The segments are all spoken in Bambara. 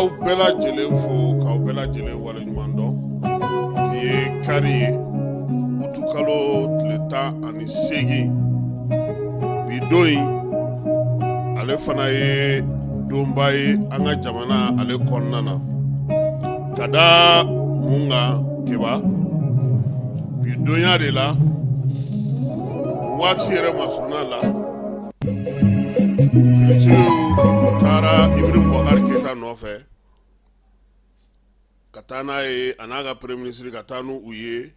K'aw bɛɛ lajɛlen fo k'aw bɛɛ lajɛlen waleɲuman dɔn k'i ye kari ye utukalo tile 18 bi don in ale fana ye donba ye an ka jamana ale kɔnɔna na ka da mun kan keba bi donya de la waati yɛrɛ masuruna la finitigiw taara Ibrahim Boubacar Keita nɔfɛ ka taa n'a ye a n'a ka premier ministre ka taa n'u ye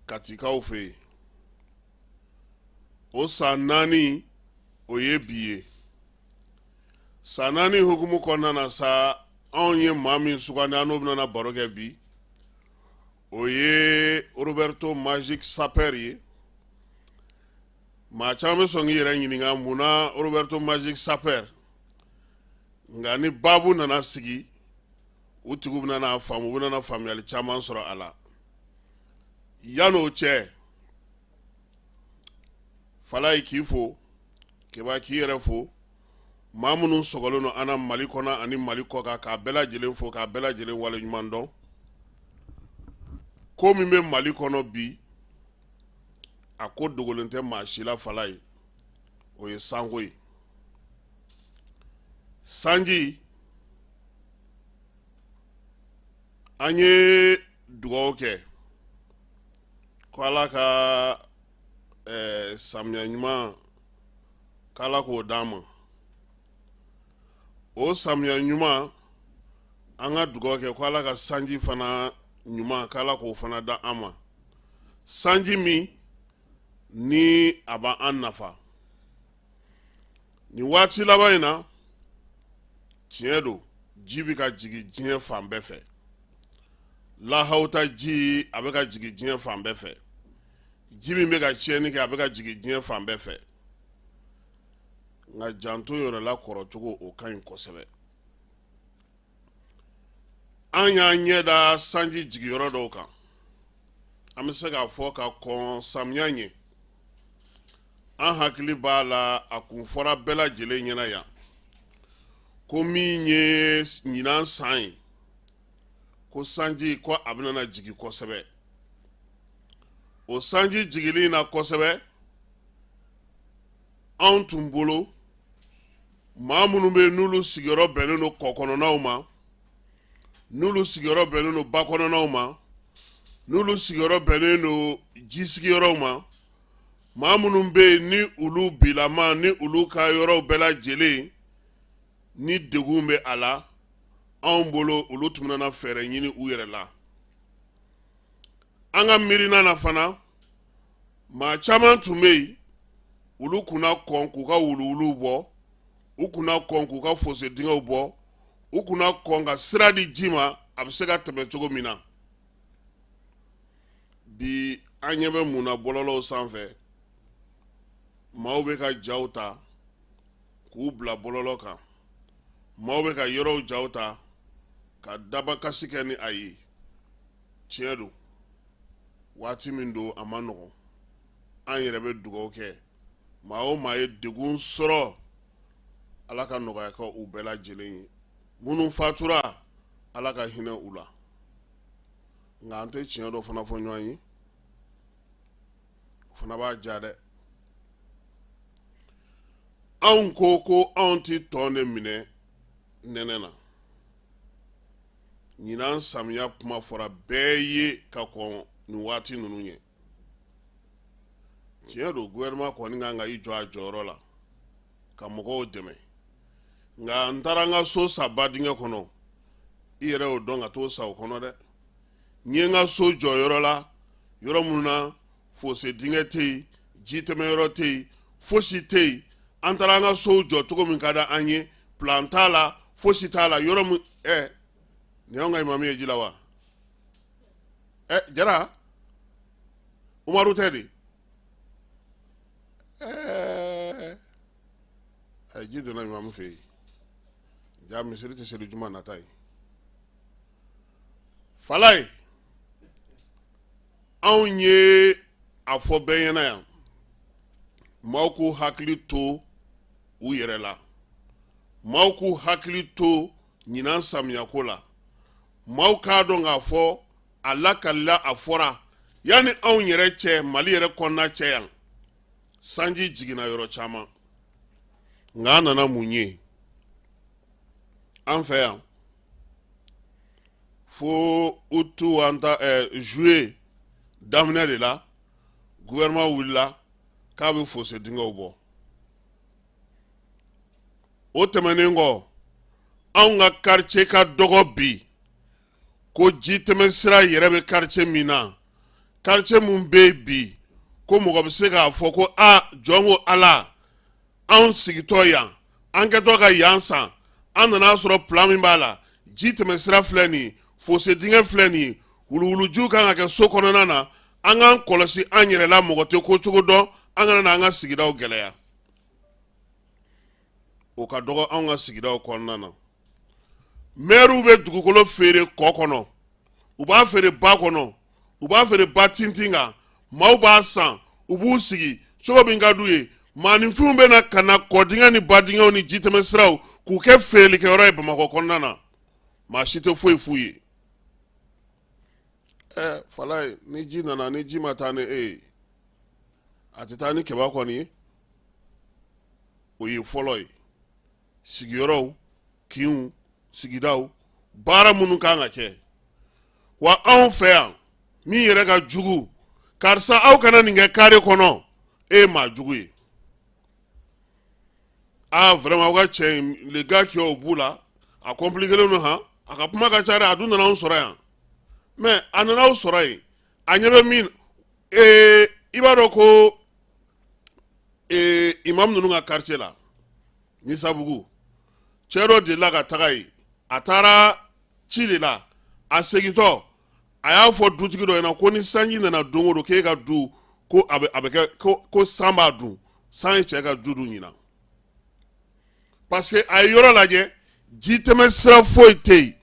Katikaw fɛ yen o san 4 o ye bi ye san 4 hukumu kɔnɔna na sa anw ye maa min sugandi an n'o bɛna baro kɛ bi o ye Roberto Magic Sapper ye maa caman bɛ sɔn k'i yɛrɛ ɲininka munna Roberto Magic Sapper nka ni babu nana sigi u tigiw bɛna faamu u bɛna faamuyali caman sɔrɔ a la yan'o cɛ Falaye k'i fo Keba k'i yɛrɛ fo maa minnu sɔgɔlen don an na Mali kɔnɔ ani Mali kɔ kan k'a bɛɛ lajɛlen fo k'a bɛɛ lajɛlen waleɲuman dɔn ko min bɛ Mali kɔnɔ bi a ko dogolen tɛ maa si la Falaye o ye sanko ye sanji an ye dugawu kɛ ko Ala ka samiya ɲuman k'Ala k'o d'an ma o samiya ɲuman an ka dugawu kɛ ko Ala ka sanji fana ɲuman k'Ala k'o fana da an ma sanji min ni a b'an nafa ni waati laban in na tiɲɛ don ji bɛ ka jigin diɲɛ fan bɛɛ fɛ lahawuta ji a bɛ ka jigin diɲɛ fan bɛɛ fɛ ji min bɛ ka tiɲɛni kɛ a bɛ ka jigin diɲɛ fan bɛɛ fɛ nka janto yɛrɛ la kɔrɔcogo o ka ɲi kosɛbɛ an y'an ɲɛ da sanji jigiyɔrɔ dɔw kan an bɛ se k'a fɔ ka kɔn samiya ɲɛ an hakili b'a la a kun fɔra bɛɛ lajɛlen ɲɛna yan ko min ye ɲinan san ye ko sanji ko a bɛna jigin kosɛbɛ o sanji jigili na kosɛbɛ anw tun bolo maa minnu bɛ n'olu sigiyɔrɔ bɛnnen don kɔ kɔnɔnaw ma n'olu sigiyɔrɔ bɛnnen don ba kɔnɔnaw ma n'olu sigiyɔrɔ bɛnnen don ji sigiyɔrɔw ma maa minnu bɛ yen ni olu bilama ni olu ka yɔrɔw bɛɛ lajɛlen ni degun bɛ a la anw bolo olu tun bɛna fɛɛrɛ ɲini u yɛrɛ la an ka miirina na fana maa caman tun bɛ yen olu kunna kɔn k'u ka wuluwuluw bɔ u kunna kɔn k'u ka fosse dingɛw bɔ u kunna kɔn ka sira di ji ma a bɛ se ka tɛmɛ cogo min na bi an ɲɛ bɛ mun na bɔlɔlɔw sanfɛ maaw bɛ ka jaw ta k'u bila bɔlɔlɔ kan maaw bɛ ka yɔrɔw jaw ta ka dabakasi kɛ ni a ye tiɲɛ don waati min don a ma nɔgɔn an yɛrɛ bɛ dugawu kɛ maa o maa ye degun sɔrɔ Ala ka nɔgɔya kɛ u bɛɛ lajɛlen ye minnu fatura Ala ka hinɛ u la nka an tɛ tiɲɛ dɔ fana fɔ ɲɔgɔn ye o fana b'a ja dɛ anw ko anw tɛ tɔn de minɛ nɛnɛ na ɲinan samiya kuma fɔra bɛɛ ye ka kɔn nin waati ninnu ye tiɲɛ don gouvernement kɔni kan ka i jɔ a jɔyɔrɔ la ka mɔgɔw dɛmɛ nka n taara n ka so sa ba dingɛ kɔnɔ i yɛrɛ y'o dɔn ka t'o sa o kɔnɔ dɛ n ye n ka so jɔ yɔrɔ la yɔrɔ minnu na fosse dingɛ tɛ yen ji tɛmɛyɔrɔ tɛ yen fosi tɛ yen an taara an ka so jɔ cogo min ka di an ye plan t'a la fosi t'a la yɔrɔ min nin y'anw ka imam ye ji la wa Jara Umaru tɛ de ji donna imam fɛ yen ja misiri tɛ seli juma nata ye Falaye anw ye a fɔ bɛɛ ɲɛna yan maaw k'u hakili to u yɛrɛ la maaw k'u hakili to ɲinan samiya ko la maaw k'a dɔn k'a fɔ a lakalila a fɔra yanni anw yɛrɛ cɛ Mali yɛrɛ kɔnɔna cɛ yan sanji jiginna yɔrɔ caman nka an nana mun ye an fɛ yan fo utu an ta juillet daminɛ de la gouvernement wulila k'a bɛ fossé dingɛw bɔ o tɛmɛnen kɔ anw ka quartier ka dɔgɔ bi ko ji tɛmɛ sira yɛrɛ bɛ quartier min na quartier mun bɛ yen bi ko mɔgɔ bɛ se k'a fɔ ko jɔn ko Ala anw sigitɔ yan an kɛtɔ ka yan san an nana sɔrɔ plan min b'a la ji tɛmɛ sira filɛ nin fossé dingɛ filɛ nin wuluwulujiw kan ka kɛ so kɔnɔna na an k'an kɔlɔsi an yɛrɛ la mɔgɔ tɛ ko cogo dɔn an kana na an ka sigidaw gɛlɛya o ka dɔgɔ anw ka sigidaw kɔnɔna na maires bɛ dugukolo feere kɔ kɔnɔ u b'a feere ba kɔnɔ u b'a feere ba tintin kan maaw b'a san u b'u sigi cogo min ka d'u ye maaninfinw bɛ na ka na kɔdingɛ ni badingɛw ni jitɛmɛ siraw k'u kɛ feerelikɛyɔrɔ ye Bamakɔ kɔnɔna na maa si tɛ foyi f'u ye Falaye ni ji nana ni ji ma taa ni e ye a tɛ taa ni kɛba kɔni ye o ye fɔlɔ ye sigiyɔrɔw kinw sigidaw baara minnu kan ka kɛ wa anw fɛ yan min yɛrɛ ka jugu karisa aw kana nin kɛ kare kɔnɔ e ye maa jugu ye vraiment aw ka cɛ in les gars qui au bout là a compliqué len don a ka kuma ka ca dɛ a dun nana anw sɔrɔ yan mais a nana aw sɔrɔ yen a ɲɛ bɛ min i b'a dɔn ko imam ninnu ka quartier la Misabugu cɛ dɔ delila ka taga yen a taara ci de la a segintɔ a y'a fɔ dutigi dɔ ɲɛna ko ni sanji nana don o don k'e ka du ko a bɛ kɛ ko san b'a dun san ye cɛ ka du dun ɲinan parce que a ye yɔrɔ lajɛ ji tɛmɛ sira foyi tɛ yen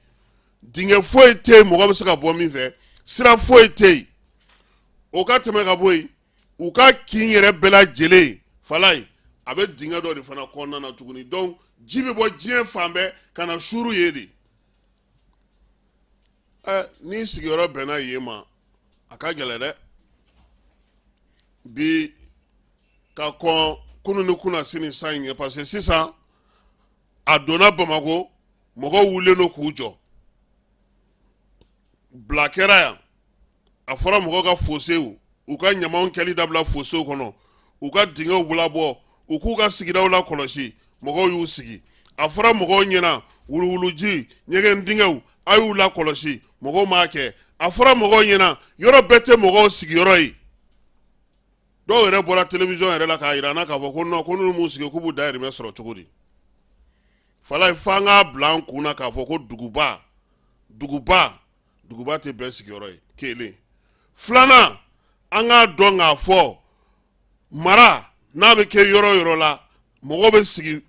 dingɛ foyi tɛ yen mɔgɔ bɛ se ka bɔ min fɛ sira foyi tɛ yen o ka tɛmɛ ka bɔ yen u ka kin yɛrɛ bɛɛ lajɛlen Falaye a bɛ dingɛ dɔ de fana kɔnɔna na tuguni donc ji bɛ bɔ diɲɛ fan bɛɛ ka na suru yen de ni sigiyɔrɔ bɛnna yen ma a ka gɛlɛn dɛ bi ka kɔn kunu ni kunna sini san in ɲɛ parce que sisan a donna Bamako mɔgɔw wulilen don k'u jɔ bila kɛra yan a fɔra mɔgɔw ka fossé u ka ɲamanw kɛli dabila fossé kɔnɔ u ka dingɛw bulabɔ u k'u ka sigidaw la kɔlɔsi mɔgɔw y'u sigi a fɔra mɔgɔw ɲɛna wuluwuluji ɲɛgɛn dingɛw a y'u la kɔlɔsi mɔgɔw m'a kɛ a fɔra mɔgɔw ɲɛna yɔrɔ bɛɛ tɛ mɔgɔw sigiyɔrɔ ye dɔw yɛrɛ bɔra télévision yɛrɛ la k'a yira an na k'a fɔ ko non ko n'olu m'u sigi k'u b'u dahirimɛ sɔrɔ cogo di Falaye f'an k'a bila an kun na k'a fɔ ko duguba tɛ bɛɛ sigiyɔrɔ ye kelen filanan an k'a dɔn k'a fɔ mara n'a bɛ kɛ yɔrɔ yɔrɔ la mɔgɔ bɛ sigi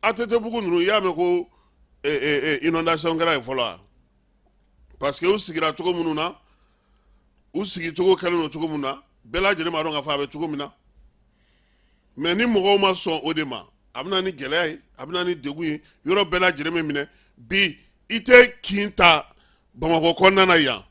ATT-bugu ninnu i y'a mɛn ko inondation kɛra yen fɔlɔ wa parce que u sigira cogo minnu na u sigi cogo kɛlen don cogo min na bɛɛ lajɛlen b'a dɔn k'a fɔ a bɛ cogo min na mais ni mɔgɔw ma sɔn o de ma a bɛ na ni gɛlɛya ye a bɛ na ni degun ye yɔrɔ bɛɛ lajɛlen bɛ minɛ bi i tɛ kin ta Bamakɔ kɔnɔna na yan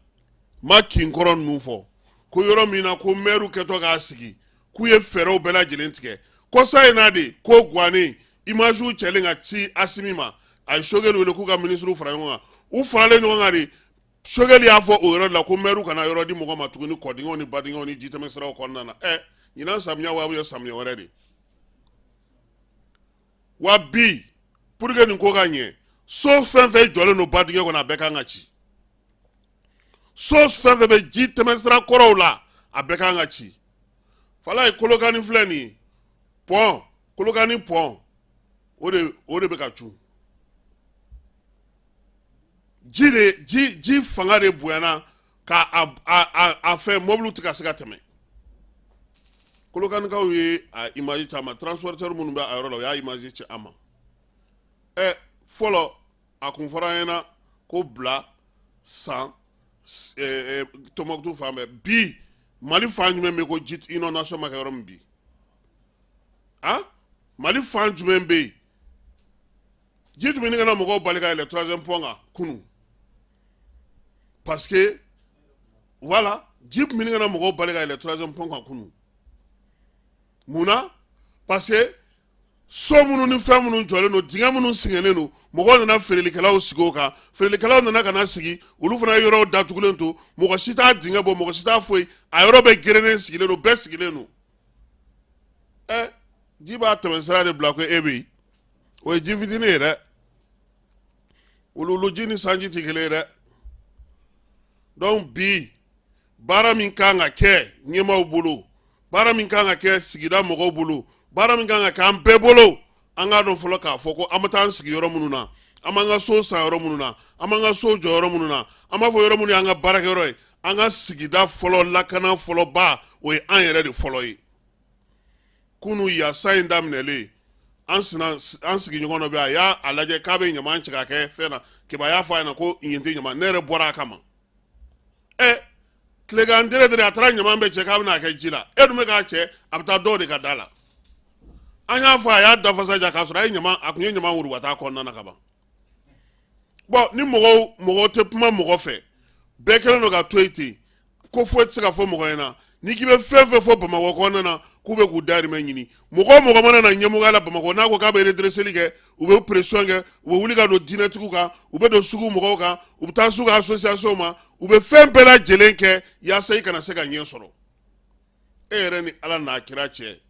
ma kin kɔrɔ ninnu fɔ ko yɔrɔ min na ko maire kɛtɔ k'a sigi k'u ye fɛɛrɛw bɛɛ lajɛlen tigɛ kɔsa in na de ko Guwané image cɛlen ka ci Asimi ma a ye Sogɛli wele k'u ka ministre fara ɲɔgɔn kan u faralen ɲɔgɔn kan de Sogɛli y'a fɔ o yɔrɔ la ko maire kana yɔrɔ di mɔgɔ ma tuguni kɔdingɛw ni badingɛw ni jitɛmɛ siraw kɔnɔna na ɲinan samiya wa bɛ samiya wɛrɛ de wa bi pour que nin ko ka ɲɛ so fɛn fɛn jɔlen don badingɛ kɔnɔ a bɛɛ kan ka ci so fɛn fɛn bɛ ji tɛmɛ sira kɔrɔw la a bɛɛ kan ka ci Falaye Kolokani filɛ nin ye pont Kolokani pont o de bɛ ka cun ji fanga de bonyana ka a fɛn mɔbiliw tɛ ka se ka tɛmɛ Kolokanikaw ye a image ta ma transporteur minnu bɛ a yɔrɔ la o y'a image ci a ma fɔlɔ a kun fɔra an ɲɛna ko bila san Tɔnbukutu fan bɛɛ bi Mali fan jumɛn bɛ ko ji inondation ma kɛ yɔrɔ min bi Mali fan jumɛn bɛ yen jitu mini kana mɔgɔw bali ka yɛlɛ 3e point kan kunu parce que voilà jitu mini kana mɔgɔw bali ka yɛlɛ 3e point kan kunu munna parce que so minnu ni fɛn minnu jɔlen don dingɛ minnu sɛgɛnnen don mɔgɔw nana feerelikɛlaw sigi o kan feerelikɛlaw nana ka na sigi olu fana yɔrɔw datugulen to mɔgɔ si t'a dingɛ bɔ mɔgɔ si t'a foyi a yɔrɔ bɛɛ gerenen sigilen don bɛɛ sigilen don ji b'a tɛmɛsira de bila ko e bɛ yen o ye ji fitinin ye dɛ wuluwulu ji ni sanji tɛ kelen ye dɛ donc bi baara min kan ka kɛ ɲɛmaaw bolo baara min kan ka kɛ sigida mɔgɔw bolo baara min kan ka kɛ an bɛɛ bolo an k'a dɔn fɔlɔ k'a fɔ ko an bɛ taa an sigi yɔrɔ minnu na an b'an ka so san yɔrɔ minnu na an b'an ka so jɔ yɔrɔ minnu na an b'a fɔ yɔrɔ minnu y'an ka baarakɛyɔrɔ ye an ka sigida fɔlɔ lakana fɔlɔba o ye an yɛrɛ de fɔlɔ ye kunu yasa in daminɛlen an sigiɲɔgɔn dɔ bɛ a y'a lajɛ k'a bɛ ɲama cɛ ka kɛ fɛn na kiba y'a fɔ a ɲɛna ko yen tɛ ɲama ne yɛrɛ bɔra a kama tilegan dere a taara ɲama bɛ cɛ k'a bɛna kɛ ji la e dun bɛ k'a cɛ a bɛ taa dɔw de ka da la an y'a fɔ a y'a dafasa ja k'a sɔrɔ a kun ye ɲama wurubata kɔnɔna na ka ban bon ni mɔgɔw tɛ kuma mɔgɔ fɛ bɛɛ kɛlen don ka to yen ten ko foyi tɛ se ka fɔ mɔgɔ ɲɛna ni k'i bɛ fɛn fɛn fɔ bamakɔ kɔnɔna na k'u bɛ k'u dahirimɛ ɲini mɔgɔ mana na ɲɛmɔgɔya la bamakɔ n'a ko k'a bɛ redresseli kɛ u bɛ pression kɛ u bɛ wuli ka don diinɛtigiw kan u bɛ don sugu mɔgɔw kan u bɛ taa sugu association ma u bɛ fɛn bɛɛ lajɛlen kɛ yaasa i kana se ka ɲɛ sɔrɔ e yɛrɛ ni ala n'a kira cɛ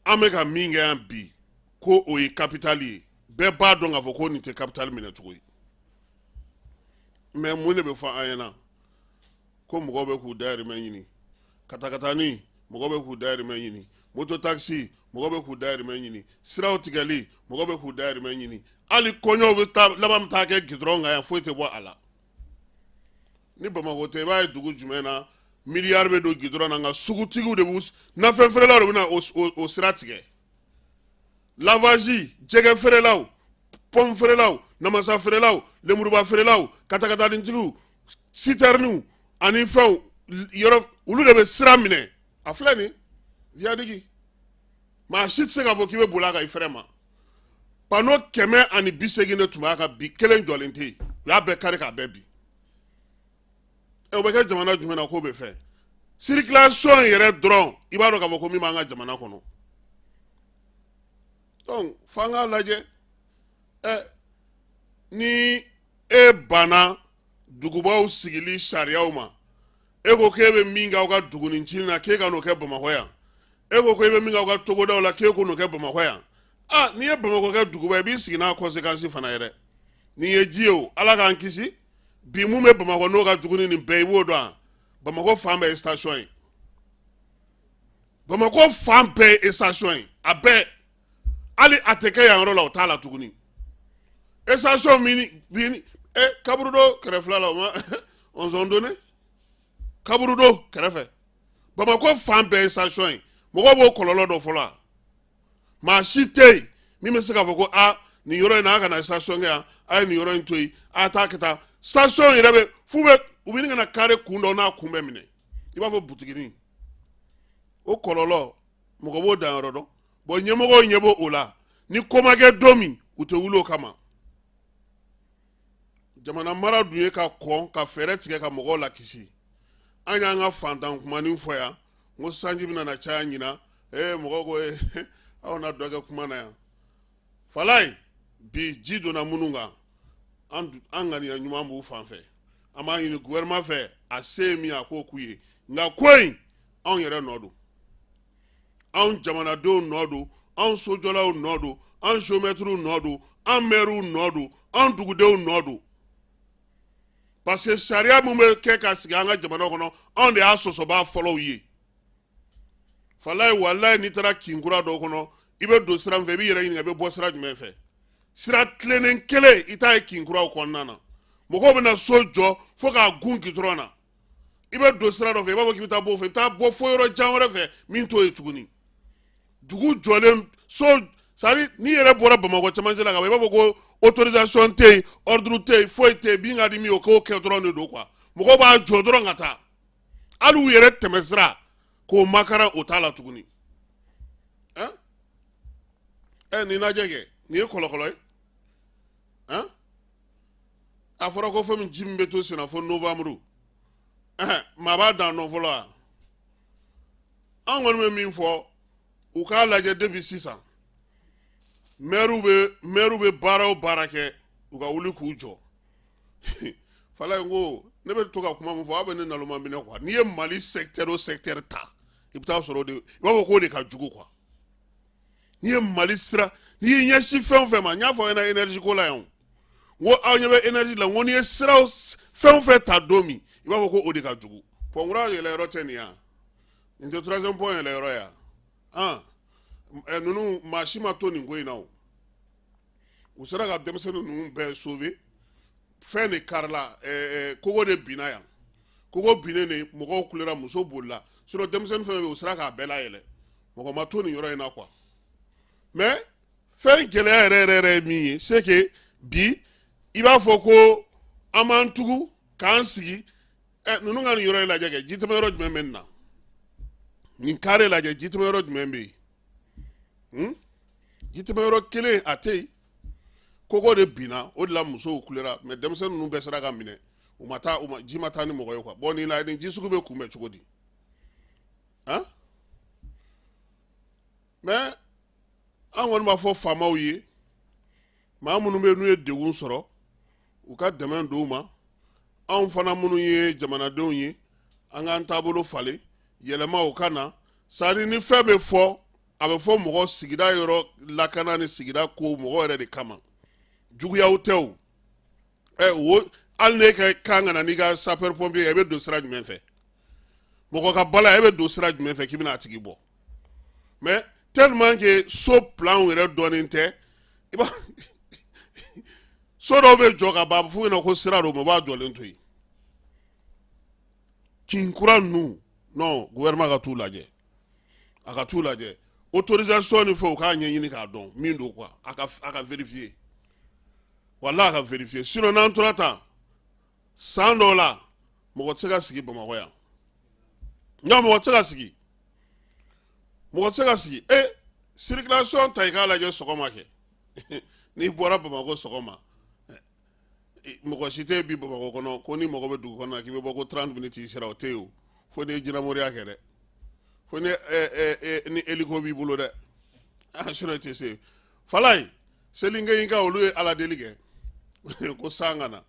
an bɛ ka min kɛ yan bi ko o ye capitale ye bɛɛ b'a dɔn k'a fɔ ko nin tɛ capitale minɛ cogo ye mais mun de bɛ fɔ an ɲɛna ko mɔgɔw bɛ k'u dahirimɛ ɲini katakatani mɔgɔw bɛ k'u dahirimɛ ɲini moto taxi mɔgɔw bɛ k'u dahirimɛ ɲini siraw tigɛli mɔgɔw bɛ k'u dahirimɛ ɲini hali kɔɲɔw bɛ laban bɛ taa kɛ gidɔrɔn kan yan foyi tɛ bɔ a la ni bamakɔ tɛ i b'a ye dugu jumɛn na miliyari bɛ don gidɔrɔn na nka sugutigiw de b'u nafɛn feerelaw de bɛ na o sira tigɛ lavazi jɛgɛ feerelaw pɔmu feerelaw namasa feerelaw lemuruba feerelaw katakatanitigiw sitɛriniw ani fɛnw yɔrɔ olu de bɛ sira minɛ a filɛ nin viyadigi maa si tɛ se k'a fɔ k'i bɛ boli a kan i fɛrɛ ma pano 180 de tun b'a kan bi kelen jɔlen tɛ yen u y'a bɛɛ kari k'a bɛɛ bin o bɛ kɛ jamana jumɛn na k'o bɛ fɛ circulation yɛrɛ dɔrɔn i b'a dɔn k'a fɔ ko min b'an ka jamana kɔnɔ donc f'an k'a lajɛ ni e banna dugubaw sigili sariyaw ma e ko k'e bɛ min k'aw ka dugunicinin na k'e ka n'o kɛ bamakɔ yan e ko k'e bɛ min k'aw ka togodaw la k'e ko n'o kɛ bamakɔ yan n'i ye bamakɔ kɛ duguba i b'i sigi n'a conséquence fana ye dɛ nin ye ji ye o ala k'an kisi bi mun bɛ bamakɔ n'o ka jugu ni nin bɛɛ i b'o dɔn bamakɔ fan bɛɛ ye station ye bamakɔ fan bɛɛ ye station ye a bɛɛ hali a tɛ kɛ yan yɔrɔ la o t'a la tuguni station min kaburudo kɛrɛfɛla la o ma on s'en donne kaburudo kɛrɛfɛ bamakɔ fan bɛɛ ye station ye mɔgɔw b'o kɔlɔlɔ dɔ fɔlɔ maa si tɛ yen min bɛ se k'a fɔ ko nin yɔrɔ in na a kana station kɛ yan a ye nin yɔrɔ in to yen a taa ka taa station yɛrɛ bɛ u bɛ nin kana kare kun dɔ n'a kun bɛ minɛ i b'a fɔ butiginin o kɔlɔlɔ mɔgɔ b'o dan yɔrɔ dɔn bon ɲɛmɔgɔw ɲɛ b'o la ni ko ma kɛ don min u tɛ wuli o kama jamana mara dun ye ka kɔn ka fɛɛrɛ tigɛ ka mɔgɔw la kisi an y'an ka fantan kumanin fɔ yan n ko sanji bɛna na caya ɲina mɔgɔw ko aw na dɔ kɛ kuma na yan falaye bi ji donna minnu kan an ŋaniya ɲuman b'u fan fɛ an b'a ɲini gouvernement fɛ a se ye min a k'o k'u ye nka ko in anw yɛrɛ nɔ don anw jamanadenw nɔ don anw sojɔlaw nɔ don anw géomètres nɔ don anw maires nɔ don anw dugudenw nɔ don parce que sariya min bɛ kɛ ka sigi an ka jamana kɔnɔ anw de y'a sɔsɔbaa fɔlɔw ye falaye walaye n'i taara kinkura dɔw kɔnɔ i bɛ don sira min fɛ i b'i yɛrɛ ɲininka i bɛ bɔ sira jumɛn fɛ sira tilennen kelen i t'a ye kinkuraw kɔnɔna na mɔgɔw bɛ na so jɔ fo k'a gun gitɔrɔn na i bɛ don sira dɔ fɛ i b'a fɔ k'i bɛ taa bɔ o fɛ i bɛ taa bɔ fo yɔrɔ jan wɛrɛ fɛ min t'o ye tuguni dugu jɔlen so sari n'i yɛrɛ bɔra bamakɔ cɛmancɛ la ka ban i b'a fɔ ko autorisation tɛ yen ordre tɛ yen foyi tɛ yen bin ka di min ye o k'o kɛ dɔrɔn de don quoi mɔgɔw b'a jɔ dɔrɔn ka taa hali u yɛrɛ tɛmɛsira k'o makara o t'a la tuguni nin lajɛ kɛ ni ye kɔlɔkɔlɔ ye hein a fɔra ko fɛn min ji min bɛ to senna fo novembre maa b'a dan nɔ fɔlɔ wa an kɔni bɛ min fɔ u k'a lajɛ depuis sisan maire bɛ baara o baara kɛ u ka wuli k'u jɔ fala in ko ne bɛ to ka kuma min fɔ aw bɛ ne naloma minɛ quoi n'i ye Mali secteur o secteur ta i bɛ taa sɔrɔ i b'a fɔ k'o de ka jugu quoi n'i ye Mali sira n'i y'i ɲɛsin fɛn o fɛn ma n y'a fɔ aw ɲɛna énergie ko la yan n ko aw ɲɛ bɛ énergie la n ko n'i ye siraw fɛn o fɛn ta don min i b'a fɔ ko o de ka jugu pɔnkura yɛlɛyɔrɔ tɛ nin yan nin tɛ troisième point yɛlɛyɔrɔ ye yan ninnu maa si ma to nin ko in na o u sera ka denmisɛnnin ninnu bɛɛ sauver fɛn de karila kogo de binna yan kogo binnen de mɔgɔw kulera muso bolila sinon denmisɛnnin fɛn bɛ u sera k'a bɛɛ layɛlɛ mɔgɔ ma to nin yɔrɔ in na quoi mais fɛn gɛlɛya yɛrɛ ye min ye c'est que bi i b'a fɔ ko an b'an tugu k'an sigi ninnu ka nin yɔrɔ in lajɛ kɛ ji tɛmɛ yɔrɔ jumɛn bɛ nin na nin carré lajɛ ji tɛmɛ yɔrɔ jumɛn bɛ yen ji tɛmɛ yɔrɔ kelen a tɛ yen kogo de binna o de la musow kulera mais denmisɛnnin ninnu bɛɛ sera ka minɛ ji ma taa ni mɔgɔ ye quoi bon nin la nin ji sugu bɛ kunbɛn cogo di mais an kɔni b'a fɔ faamaw ye maa minnu bɛ yen n'u ye degun sɔrɔ u ka dɛmɛ don u ma anw fana minnu ye jamanadenw ye an k'an taabolo falen yɛlɛma o ka na sari ni fɛn bɛ fɔ a bɛ fɔ mɔgɔ sigida yɔrɔ lakana ni sigida ko mɔgɔ yɛrɛ de kama juguyaw tɛ o hali n'e ka kan ka na n'i ka sapeur pompier e bɛ don sira jumɛn fɛ mɔgɔ ka bala e bɛ don sira jumɛn fɛ k'i bɛna a tigi bɔ mais tellement que so plan yɛrɛ dɔnnen tɛ i b'a so dɔw bɛ jɔ ka ban f'u ɲɛna ko sira do u b'a jɔlen to yen kin kura ninnu non gouvernement ka t'u lajɛ a ka t'u lajɛ autorisation ni fɛn u k'a ɲɛɲini k'a dɔn min do quoi a ka vérifier wala a ka vérifier sinon n'an tora tan san dɔw la mɔgɔ tɛ se ka sigi Bamakɔ yan non mɔgɔ tɛ se ka sigi circulation ta i k'a lajɛ sɔgɔma kɛ n'i bɔra Bamakɔ sɔgɔma mɔgɔ si tɛ bi Bamakɔ kɔnɔ ko ni mɔgɔ bɛ dugu kɔnɔ na k'i bɛ bɔ ko 30 minutes i sera o tɛ yen o fo n'i ye jinɛmoriya kɛ dɛ fo ni hélico b'i bolo dɛ sinon i tɛ se falaye selikɛ in ka olu ye ala deli kɛ ko san nana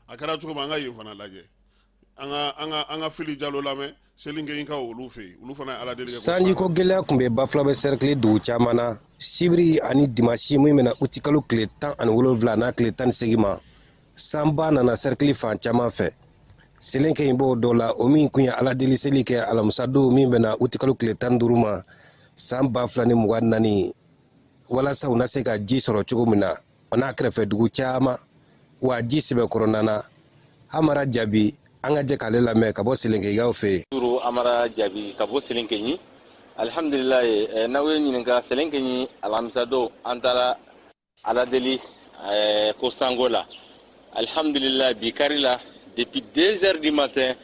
a kɛra cogo min an ka yen fana lajɛ an ka Fili Jalo lamɛn selikɛ in ka olu fɛ yen olu fana ye ala deli kɛ sanjiko gɛlɛya tun bɛ Bafula bɛ cercle dugu caman na sibiri ani dimanche min bɛna uti kalo tile 17 n'a tile 18 ma sanba nana cercle fan caman fɛ selikɛ in b'o dɔ la o min kun ye ala deli seli kɛ alamisa don min bɛna uti kalo tile 15 ma san 2024 walasa u na se ka ji sɔrɔ cogo min na o n'a kɛrɛfɛ dugu caman wa ji sɛbɛkɔrɔ na Amara Jabi an ka jɛ k'ale lamɛn ka bɔ Selenkɛkaw fɛ yen. Amara Jabi ka bɔ Selenkɛɲi alhamdulilayi n'aw ye ɲininka Selenkɛɲi alamisa don an taara ala deli ko sango la alhamdulilayi bi kari la depuis 2 heures du matin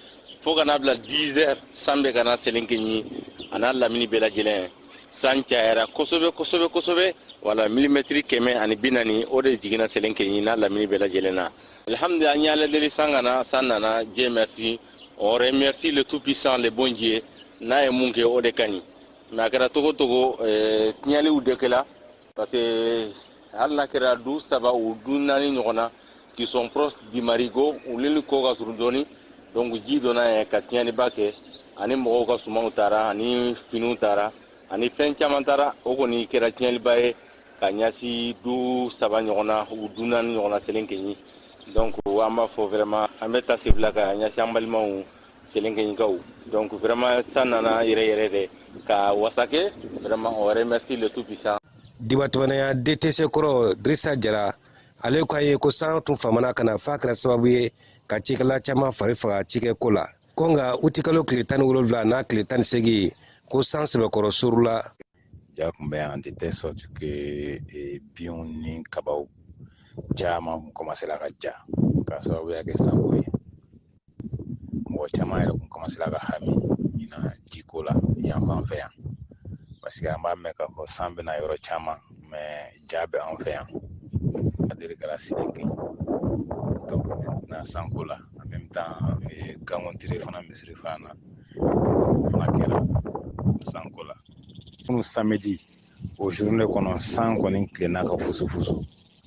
fo kana bila 10 heures san bɛ kana Selenkɛɲi a n'a lamini bɛɛ lajɛlen san cayara kosɛbɛ wala milimetri 140 o de jiginna Selenkɛɲi n'a lamini bɛɛ lajɛlen na alhamdulillah an y'ala deli san nana Dieu merci on remercie le tout puissant le bon Dieu n'a ye mun kɛ o de ka ɲi mais a kɛra togo tiɲɛliw de kɛla parce que hali n'a kɛra du 3 ou du 4 ɲɔgɔn na qui sont proches du marigot olu ko ka surun dɔɔni donc ji donna ye ka tiɲɛliba kɛ ani mɔgɔw ka sumanw taara ani finiw taara ani fɛn caman taara o kɔni kɛra tiɲɛliba ye ka ɲɛsi du 3 ɲɔgɔn na ou du 4 ɲɔgɔn na Selenkɛɲi donc an b'a fɔ vraiment an bɛ taa sebila ka ɲɛsi an balimaw Selenkɛɲikaw donc vraiment san nana yɛrɛ de ka wasake vraiment on remercie le tout puissant dibatɛmɛnaya DTC kɔrɔ Drissa Jara ale ko a ye ko san tun famana kana fa kɛra sababu ye ka cikɛla caman fari faga cikɛ ko la ko nka uti kalo tile 17 n'a tile 18 ko san sɛbɛkɔrɔ surula ja kun bɛ yan de telle sorte que binw ni kabaw caman commencera ka ja ka sababuya kɛ sanko ye mɔgɔ caman yɛrɛ kun commencera ka hami ɲina jiko la yan fan fɛ yan parce que an b'a mɛn k'a fɔ san bɛna yɔrɔ caman mais ja bɛ an fɛ yan a deli kɛra Selinge donc maintenant sanko la en même temps gaŋɔntire fana misiri fana na fana kɛra sanko la kunu samedi o journée kɔnɔ san kɔni tilenna ka fusu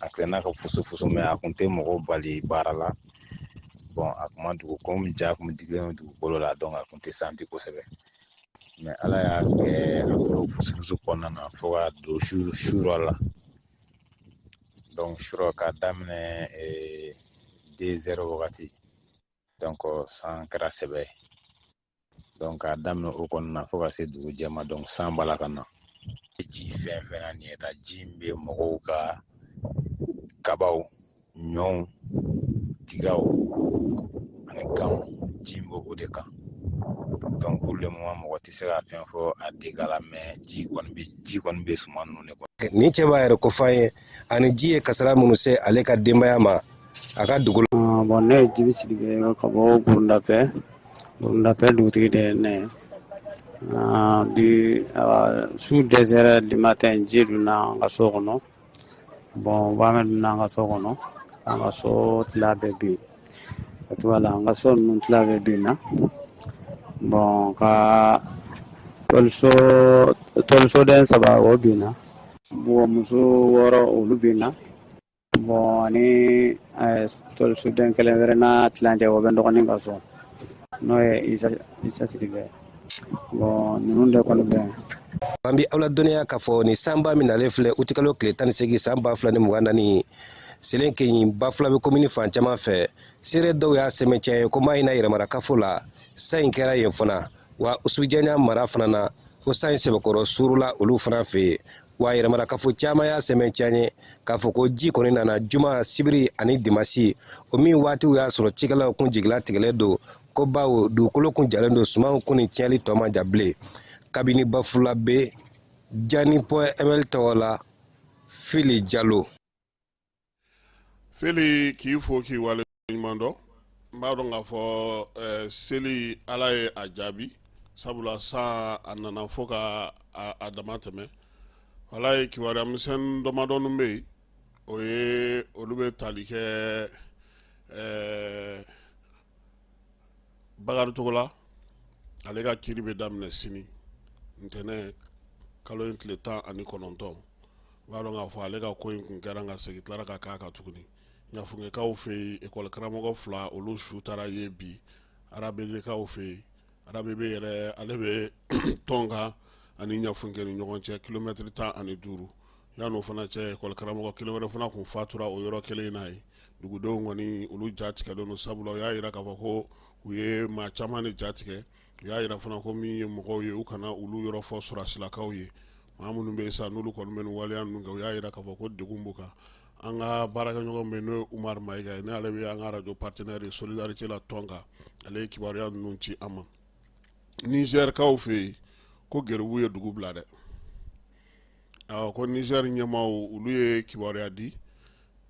a tilenna ka fusu mais a kun tɛ mɔgɔw bali baara la bon a kuma dugu comme ja kun digilen dugukolo la donc a kun tɛ santi kosɛbɛ mais ala y'a kɛ a tora fusu kɔnɔna na fo ka don sura la donc sura ka daminɛ 2 heures wagati donc san kɛra sɛbɛ donc a daminɛ o kɔnɔna na fo ka se dugu jɛma donc san bala ka na ji fɛn fɛn na nin ye ta ji min bɛ mɔgɔw ka kabaw ɲɔw tigaw ani ganw ji min bɛ o de kan donc pour le moment mɔgɔ tɛ se ka fɛn fɔ a dégâts la mais ji kɔni bɛ suma ninnu de kɔnɔ. Ni cɛ b'a yɛrɛ ko f'an ye ani ji ye kasara minnu se ale ka denbaya ma a ka dugu la. Bon ne ye Jibi Sidibe ka bɔ Burundapɛ dugutigi de ye ne ye. Bi sous 2 heures du matin ji donna an ka so kɔnɔ. Bon b'an donna an ka so kɔnɔ an ka so tila bɛɛ bin o cogoya la an ka so ninnu tila bɛɛ bin na bon ka tɔlisoden 3 o bin na bon muso 6 olu bin na bon ani tɔlisoden 1 wɛrɛ n'a tilancɛ o bɛ dɔgɔnin ka so n'o ye Isa Sidibe bon ninnu de kɔni bɛ an bi aw la dɔnniya k'a fɔ ni sanba min nalen filɛ uti kalo tile 18 san 2024 Selinge Bafulabe commune fan caman fɛ seere dɔw y'a sɛmɛtiɲɛ ye ko maa in na yɛrɛmara kafo la sa in kɛra yen fana wa usubijanya mara fana na ko sa in sɛbɛkɔrɔ surula olu fana fɛ yen wa yɛrɛmara kafo caman y'a sɛmɛtiɲɛ ye k'a fɔ ko ji kɔni nana juma sibiri ani dimasi o min waatiw y'a sɔrɔ cikɛlaw kun jigila tigɛlen don ko bawo dugukolo kun jalen don sumanw kun ni tiɲɛli tɔ ma ja bilen kabini Bafulabe Jani Point ML tɔgɔ la Fili Jalo. Fili k'i fo k'i wale ɲuman dɔn n b'a dɔn k'a fɔ seli ala ye a jaabi sabula sa a nana fo ka a dama tɛmɛ ala ye kibaruya misɛn dɔmadɔni bɛ yen o ye olu bɛ tali kɛ Bakari Togola ale ka kiri bɛ daminɛ sini ntɛnɛn kalo in tile 19 b'a dɔn k'a fɔ ale ka ko in kun kɛra ka segin tilara ka k'a kan tuguni ɲafungekaw fɛ yen ekɔli karamɔgɔ 2 olu su taara ye bi arabelekaw fɛ yen arabebe yɛrɛ ale bɛ tɔnka ani ɲafunke ni ɲɔgɔn cɛ kilomɛtiri 15 yan'o fana cɛ ekɔli karamɔgɔ kelen wɛrɛ fana kun fatura o yɔrɔ kelen na ye dugudenw kɔni olu ja tigɛlen don sabula u y'a yira k'a fɔ ko u ye maa caman de ja tigɛ u y'a yira fana ko min ye mɔgɔw ye u kana olu yɔrɔ fɔ sɔrɔsilakaw ye maa minnu bɛ yen sa n'olu kɔni bɛ nin waleya ninnu kɛ u y'a yira k'a fɔ ko degun b'u kan an ka baarakɛɲɔgɔn bɛ n'o ye Umar Mayiga ye n'ale bɛ an ka radio partenaire ye Solidarité la Tonga ale ye kibaruya ninnu ci an ma Niger kaw fɛ yen ko gɛribuw ye dugu bila dɛ ko Niger ɲɛmaaw olu ye kibaruya di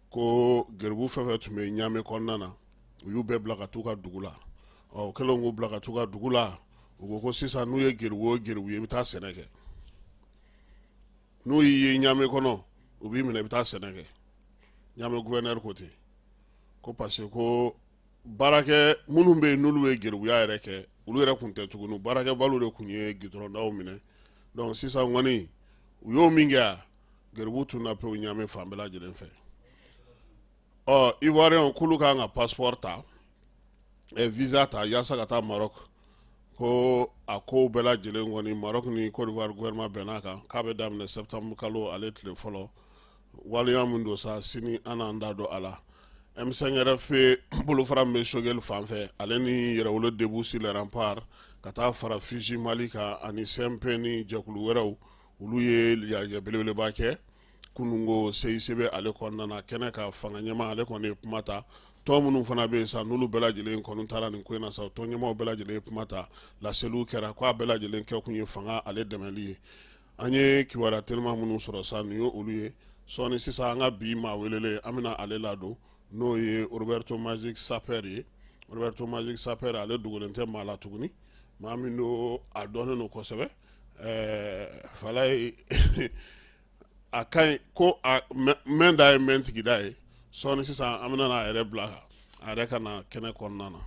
ko gɛribu fɛn fɛn tun bɛ Ɲame kɔnɔna na u y'u bɛɛ bila ka t'u ka dugu la o kɛlen k'u bila ka t'u ka dugu la u ko ko sisan n'u ye gɛribu o gɛribu ye i bɛ taa sɛnɛ kɛ n'u y'i ye Ɲame kɔnɔ u b'i minɛ i bɛ taa sɛnɛ kɛ Ɲame gouverneur ko ten ko parce que ko baarakɛ minnu bɛ yen n'olu ye gɛribuya yɛrɛ kɛ olu yɛrɛ kun tɛ tuguni baarakɛbaliw de kun ye gidɔrɔndaw minɛ donc sisan kɔni u y'o min kɛ gɛribuw tun na pewu Ɲame fan bɛɛ lajɛlen fɛ Ivoirien k'olu kan ka passeport ta visa ta yaasa ka taa Maroc ko a kow bɛɛ lajɛlen kɔni Maroc ni Côte d'Ivoire gouvernement bɛnn'a kan k'a bɛ daminɛ septembre kalo ale tile fɔlɔ waleya min don sa sini an n'an da don a la M5RFP bolofara min bɛ Sogɛli fan fɛ ale ni Yɛrɛwolo Debout sur les remparts ka taa fara Fiji Mali kan ani CMP ni jɛkulu wɛrɛw olu ye lajɛ belebeleba kɛ kunungo CICB ale kɔnɔna na kɛnɛ ka fanga ɲɛma ale kɔni ye kuma ta tɔn minnu fana bɛ yen sa n'olu bɛɛ lajɛlen kɔni taara nin ko in na sa tɔn ɲɛmaw bɛɛ lajɛlen ye kuma ta laseliw kɛra k'a bɛɛ lajɛlen kɛ kun ye fanga ale dɛmɛli ye an ye kibaruya telima minnu sɔrɔ sa nin ye olu ye sɔɔni sisan an ka bi maa welele an bɛna ale ladon n'o ye Roberto Magic Saper ye Roberto Magic Saper ale dogolen tɛ maa la tuguni maa min do a dɔnnen don kosɛbɛ fala ye a ka ɲi ko mɛn da ye mɛn tigi da ye sɔɔni sisan an bɛna n'a yɛrɛ bila a yɛrɛ ka na kɛnɛ kɔnɔna na.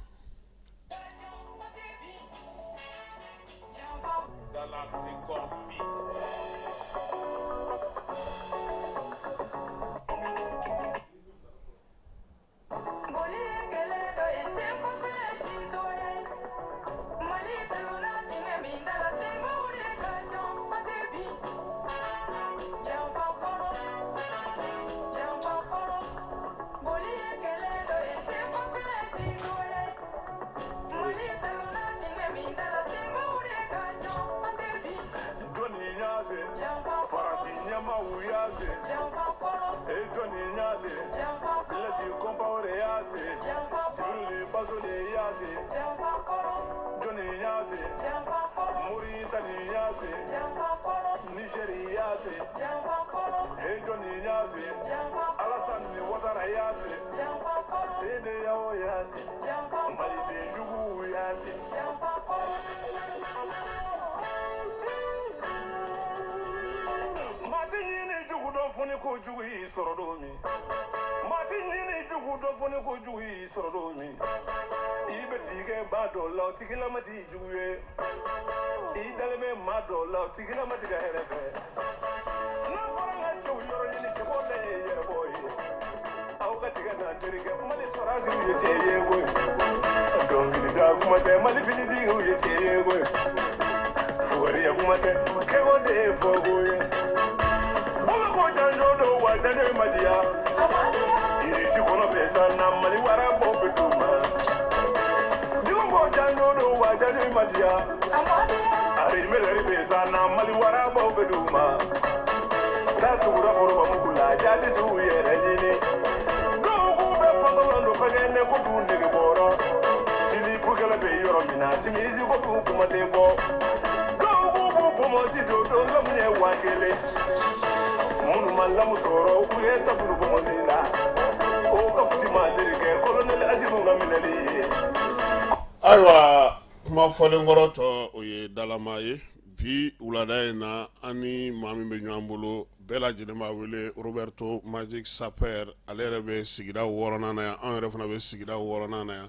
Ayiwa kuma fɔlen kɔrɔ tɔ o ye dalama ye bi wulada in na an ni maa min bɛ ɲɔgɔn bolo bɛɛ lajɛlen b'a wele Roberto Magic Saper ale yɛrɛ bɛ sigida 6nan na yan an yɛrɛ fana bɛ sigida 6nan na yan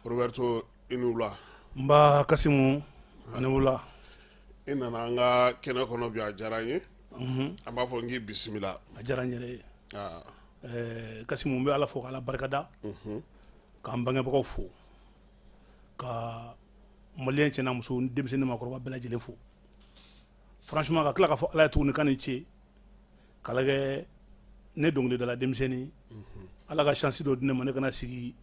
Roberto i ni wula. N ba Kasimu ani wula. I nana an ka kɛnɛ kɔnɔ bi a diyara n ye an b'a fɔ n k'i bisimila. A diyara n yɛrɛ ye. Kasimu n bɛ Ala fo k'Ala barikada k'an bangebagaw fo ka maliyɛn cɛ n'a muso denmisɛnnin maakɔrɔba bɛɛ lajɛlen fo franchement ka tila ka fɔ Ala ye tuguni ka ni ce k'a lajɛ ne dɔnkilidala denmisɛnnin Ala ka chance dɔ di ne ma ne kana sigi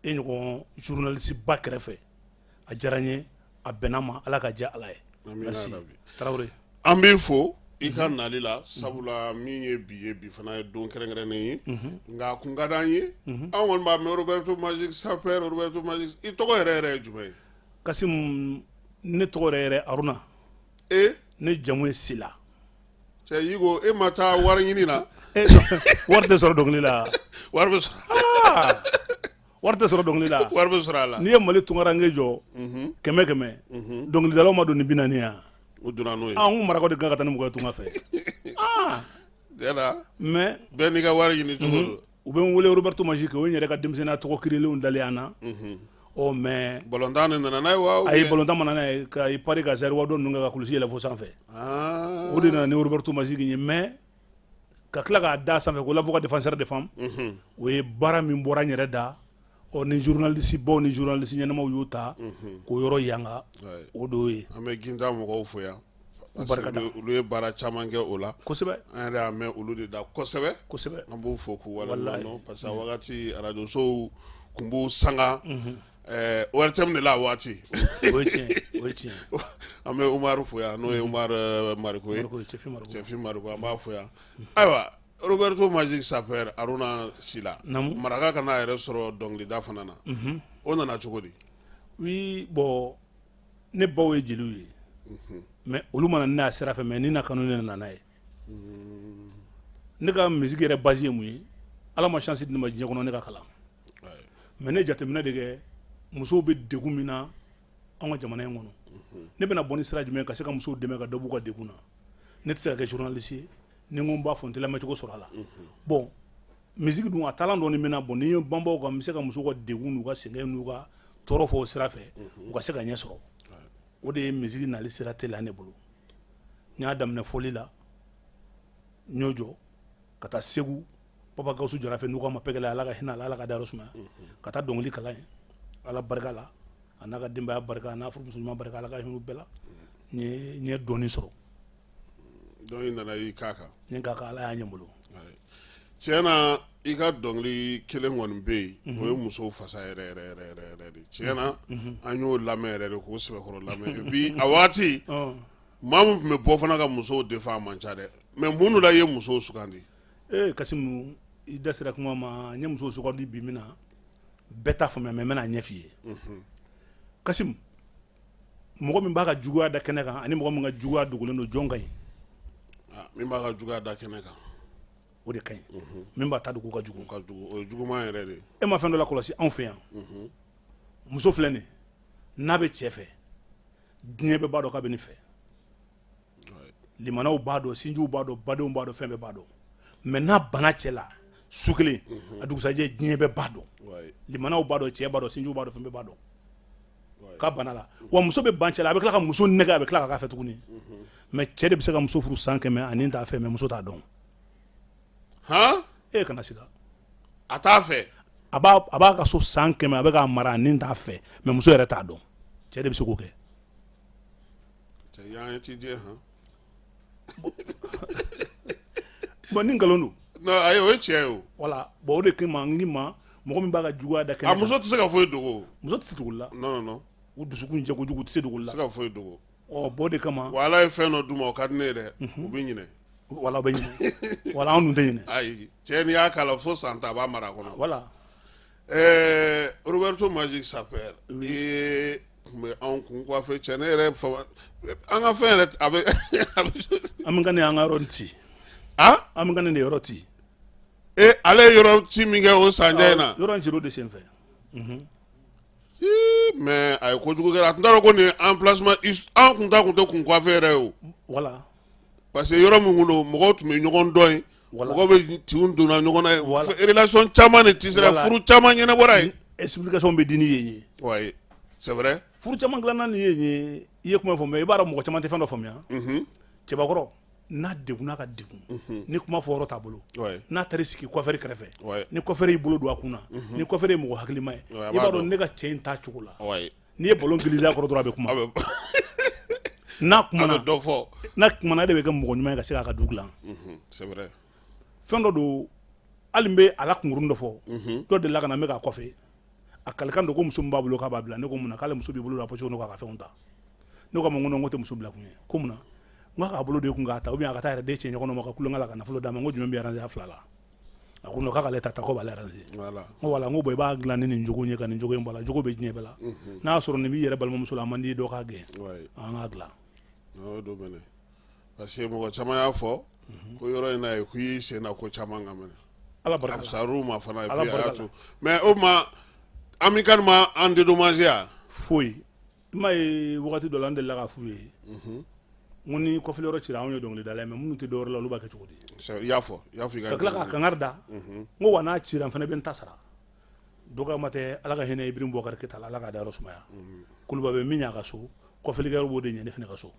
e ɲɔgɔn journaliste ba kɛrɛfɛ a diyara n ye a bɛnna ma Ala ka diya Ala ye. Merci Tarawele. An b'i fo i ka nali la sabula min ye bi ye bi fana ye don kɛrɛnkɛrɛnnen ye nka a kun ka d'an ye an kɔni b'a mɛn Roberto Magic Saper Roberto Magic i tɔgɔ yɛrɛ yɛrɛ ye jumɛn ye? Kasimu ne tɔgɔ yɛrɛ yɛrɛ Aruna. Ne jamu ye Sila. Cɛ Yigo e ma taa wari ɲini na? Wari tɛ sɔrɔ dɔnkili la. Wari bɛ sɔrɔ. Wari tɛ sɔrɔ dɔnkili la. Wari bɛ sɔrɔ a la. N'i ye Mali tunkaranke jɔ 100 dɔnkilidalaw ma don ni 40 yan. O donna n'o ye. An ko Marakaw de kan ka taa ni mɔgɔ ye tunga fɛ. Yala mais bɛɛ n'i ka wari ɲini cogo don. U bɛ n wele Roberto Magic o ye n yɛrɛ ka denmisɛnninya tɔgɔ kiirilenw dalen an na. Mais ballontan de nana n'a ye wa? Ayi ballontan ma na n'a ye ka i pari ka seri wa dɔ ninnu kɛ ka kulusi yɛlɛ fo sanfɛ. O de nana ni Roberto Magic ye mais ka tila k'a da sanfɛ ko l'avocat défenseur des femmes o ye baara min bɔra n yɛrɛ da ni journaliste baw ni journaliste ɲɛnamaw y'o ta k'o yɔrɔ yanga o de y'o ye. An bɛ Ginta mɔgɔw fo yan olu ye baara caman kɛ o la kosɛbɛ an yɛrɛ y'a mɛn olu de da kosɛbɛ an b'u fo k'u waleɲuman parce que a wagati radio sow kun b'u sanga ORTM de la waati o ye tiɲɛ an bɛ Umaru fo yan n'o ye Umaru Mariko ye Cɛfin Mariko an b'a fo yan ayiwa Roberto Magic Saper Aruna Sila maraka kana yɛrɛ sɔrɔ dɔnkilida fana na o nana cogo di? Oui bon ne baw ye jeliw ye mais olu mana ne a sira fɛ mais ni na kanu ne nana n'a ye ne ka musique yɛrɛ base ye mun ye Ala ma chance di ne ma diɲɛ kɔnɔ ne ka kalan mais ne jateminɛ de kɛ musow bɛ degun min na an ka jamana in kɔnɔ ne bɛna bɔ ni sira jumɛn ka se ka musow dɛmɛ ka dɔ b'u ka degun na ne tɛ se ka kɛ journaliste ye ni n ko n b'a fɔ n tɛ lamɛncogo sɔrɔ a la bon musique dun a talent dɔɔni bɛ n na bon ni n ye banbaw kan n bɛ se ka musow ka degun n'u ka sɛgɛn n'u ka tɔɔrɔ fɔ o sira fɛ u ka se ka ɲɛ sɔrɔ o de ye musique nali sira teliya ne bolo n y'a daminɛ foli la n y'o jɔ ka taa Segu Papa Gawusu Jarafe n'u k'a ma pɛgɛla Ala ka hinɛ a la Ala ka dayɔrɔ sumaya ka taa dɔnkili kalan yen Ala barika la a n'a ka denbaya barika a n'a furumuso ɲuman barika Ala ka hinɛ u bɛɛ la n ye dɔɔni sɔrɔ donc i nana i k'a kan n ye k'a kan Ala y'a ɲɛ n bolo tiɲɛ na i ka dɔnkili kelen kɔni bɛ yen o ye musow fasa yɛrɛ de tiɲɛ na an y'o lamɛn yɛrɛ de k'o sɛbɛkɔrɔ lamɛn bi a waati maa min tun bɛ bɔ fana ka musow défend a man ca dɛ mais mun de la i ye musow sugandi Kasimu i da sera kuma ma n ye musow sugandi bi min na bɛɛ t'a faamuya mais n bɛna a ɲɛ f'i ye Kasimu mɔgɔ min b'a ka juguya da kɛnɛ kan ani mɔgɔ min ka juguya dogolen don jɔn ka ɲi min b'a ka juguya da kɛnɛ kan o de ka ɲi min b'a ta dogo ka jugu o ye juguman yɛrɛ de e ma fɛn dɔ la kɔlɔsi anw fɛ yan muso filɛ nin n'a bɛ cɛ fɛ diɲɛ bɛɛ b'a dɔn k'a bɛ nin fɛ limanaw b'a dɔn sinjiw b'a dɔn badenw b'a dɔn fɛn bɛɛ b'a dɔn mais n'a bana cɛ la su kelen a dugusajɛ diɲɛ bɛɛ b'a dɔn limanaw b'a dɔn cɛ b'a dɔn sinjiw b'a dɔn fɛn bɛɛ b'a dɔn k'a bana la wa muso bɛ ban cɛ la a bɛ tila ka muso nɛgɛ a bɛ tila ka k'a fɛ tuguni mais cɛ de bɛ se ka muso furu 100 ani t'a fɛ mais muso t'a dɔn kana siga a t'a fɛ a b'a ka so 100 a bɛ k'a mara ani t'a fɛ mais muso yɛrɛ t'a dɔn cɛ de bɛ se k'o kɛ y'an ti diɲɛ bon ni nkalon don non ayi o ye tiɲɛ ye o voilà bon o de kama n ma mɔgɔ min b'a ka juguya da kɛnɛ a muso tɛ se ka foyi dogo muso tɛ se dogo la non u dusukun jɛ kojugu tɛ se dogo la se ka foyi dogo bon o de kama wa Ala ye fɛn dɔ d'u ma o ka di ne ye dɛ u bɛ ɲinɛ wala bɛ ɲinɛ wala anw dun tɛ ɲinɛ ayi cɛ n'i y'a kala fo san ta a b'a mara a kɔnɔ wala Roberto Magic Saper i ye tun bɛ anw kun coiffé cɛ ne yɛrɛ fa an ka fɛn yɛrɛ a bɛ an bɛ ka ne an ka yɔrɔ ci an bɛ ka ne de yɔrɔ ci ale ye yɔrɔ ci min kɛ o sanjɛ in na yɔrɔ in cira o de senfɛ mais a ye kojugu kɛ a tun t'a dɔn ko nin emplacement an kun tɛ kun coiffé yɛrɛ ye o wala parce que yɔrɔ min kun don mɔgɔw tun bɛ ɲɔgɔn dɔn yen mɔgɔw bɛ tinw donna ɲɔgɔn na yen relation caman de tisera furu caman ɲɛnabɔra yen explication bɛ di ni yen ye oui c'est vrai furu caman dilanna ni yen ye i ye kuma fɔ mais i b'a dɔn mɔgɔ caman tɛ fɛn dɔ faamuya cɛbakɔrɔ n'a degunna ka degun ni kuma fɔ yɔrɔ t'a bolo n'a taara sigi coiffeur kɛrɛfɛ ni coiffeur y'i bolo don a kun na ni coiffeur ye mɔgɔ hakilima ye i b'a dɔn ne ka cɛ in t'a cogo la n'i ye ballon glissé a kɔrɔ dɔrɔn a bɛ kuma n'a kumana dɔ fɔ n'a kumana de bɛ kɛ mɔgɔ ɲuman ye ka se k'a ka du dilan c'est vrai fɛn dɔ don hali n bɛ ala kunkurun dɔ fɔ dɔ delila ka na n bɛ k'a kɔfɛ a kalikan don ko muso min b'a bolo k'a b'a bila ne ko mun na k'ale muso b'i bolo a poche kɔnɔ k'a ka fɛnw ta ne ko a ma n ko tɛ muso bila kun ye ko mun na n k'a bolo de kun k'a ta ou bien a ka taa yɛrɛ den cɛ ɲɔgɔn ma ka kulonkɛ la ka nafolo d'a ma n ko jumɛn bɛ arranger a fila la a ko non k'ale ta ko b'ale arranger n ko voilà n ko bon i b'a dilan ni nin jogo ye ka nin jogo in bɔ a la jogo bɛ diɲɛ bɛɛ la n'a y'a sɔrɔ nin b'i yɛrɛ balimamuso la a man di dɔ k'a gɛn an k'a dilan o don mɛnɛ parce que mɔgɔ caman y'a fɔ ko yɔrɔ in na ye ko i sen na ko caman kan mɛnɛ ala barika a fisar'u ma fana et puis a y'a to mais o tuma amical ma en dédommagé a foyi i m'a ye wagati dɔ la n delila k'a f'u ye n ko ni kɔfili yɔrɔ cira anw ye dɔnkilidala ye mais minnu tɛ dɔwɛrɛ la olu b'a kɛ cogo di i y'a fɔ i ka tila k'a kankari da n ko wa n'a cira n fana bɛ n ta sara dɔgɔyama tɛ ala ka hinɛ Ibirim Boubacar Keita la ala k'a dayɔrɔ sumaya Kuluba bɛ min y'a ka so kɔfilikɛyɔrɔ b'o de ɲɛ ne fana ka so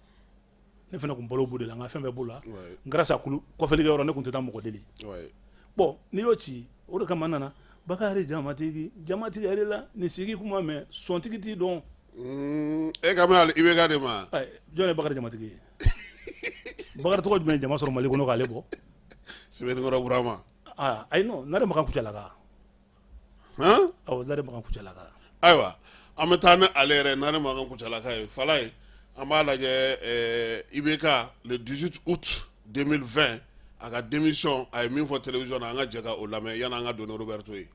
ne fana kun balo b'o de la n ka fɛn bɛɛ b'o la grâce à kɔfilikɛyɔrɔ ne kun tɛ taa mɔgɔ deli bon n'i y'o ci o de kama n nana Bakari jamatigi yɛrɛ la nin sigi kuma mɛn sɔntigi t'i dɔn e ka mɛn i bɛ ka de ma jɔn ye Bakari jamatigi ye Bakari tɔgɔ jumɛn jama sɔrɔ Mali kɔnɔ k'ale bɔ Sɛbɛnnikɔrɔ Burama ayi non Nare Makan Kucala awɔ Nare Makan Kucala ayiwa an bɛ taa ni ale yɛrɛ Nare Makan Kucala ye Fala ye an b'a lajɛ IBK le 18 août 2020 a ka démission a ye min fɔ télévision na an ka jɛ ka o lamɛn yan'an ka don ni Roberto ye.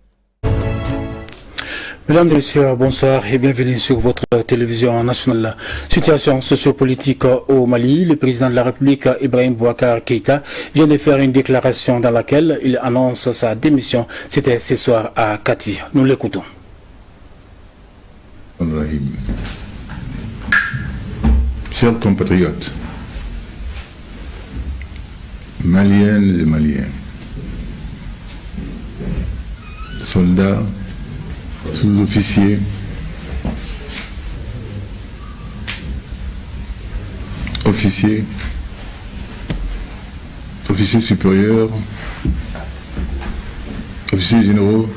Mesdames et messieurs, bonsoir et bienvenue sur votre télévision nationale. Situation sociopolitique au Mali. Le président de la République, Ibrahim Boubacar Keïta, vient de faire une déclaration dans laquelle il annonce sa démission. C'était ce soir à Kati. Nous l'écoutons. Chers compatriotes, Maliennes et Maliens, soldats, sous-officiers, officiers, officiers supérieurs, officiers généraux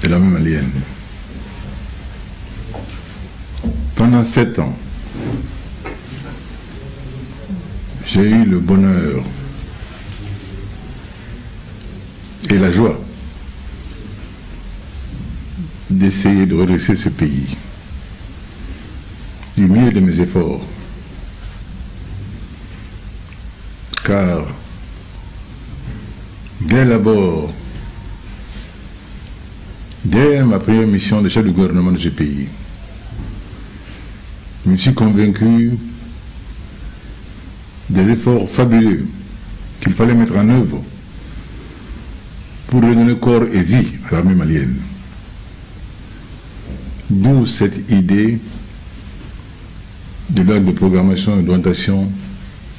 de l'armée malienne. Pendant 7 ans, j'ai eu le bonheur et la joie d'essayer de redresser ce pays du mieux de mes efforts, car dès l'abord, dès ma première mission de chef de gouvernement de ce pays, je me suis convaincu des efforts fabuleux qu'il fallait mettre en œuvre pour redonner corps et vie à l'armée malienne. D'où cette idée de l'acte de programmation et d'orientation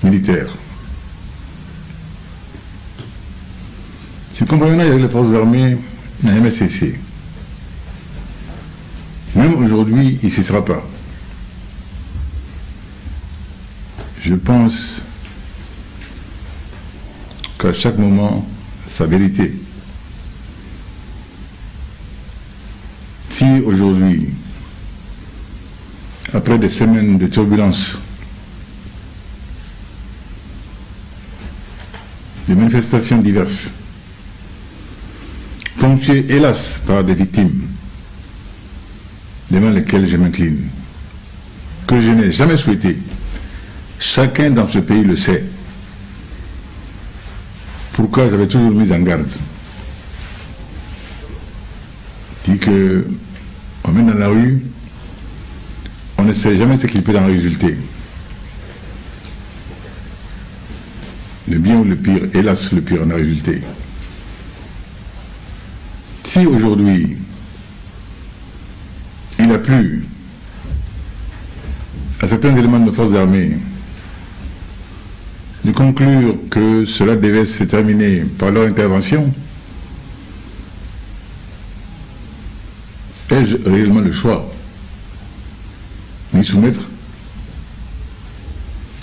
militaire. Ce compagnonnage avec les forces armées n'a jamais cessé. Même aujourd'hui, il ne cessera pas. Je pense qu'à chaque moment, sa vérité. Si aujourd'hui, après des semaines de turbulences, de manifestations diverses, ponctuées hélas par des victimes, devant lesquelles je m'incline, que je n'ai jamais souhaité, chacun dans ce pays le sait. Pourquoi j'avais toujours mis en garde. Dit que on met dans la rue, on ne sait jamais ce qu'il peut en résulter. Le bien ou le pire, hélas le pire en a résulté. Si aujourd'hui, il a plu à certains éléments de nos forces armées de conclure que cela devait se terminer par leur intervention, ai-je réellement le choix de m'y soumettre?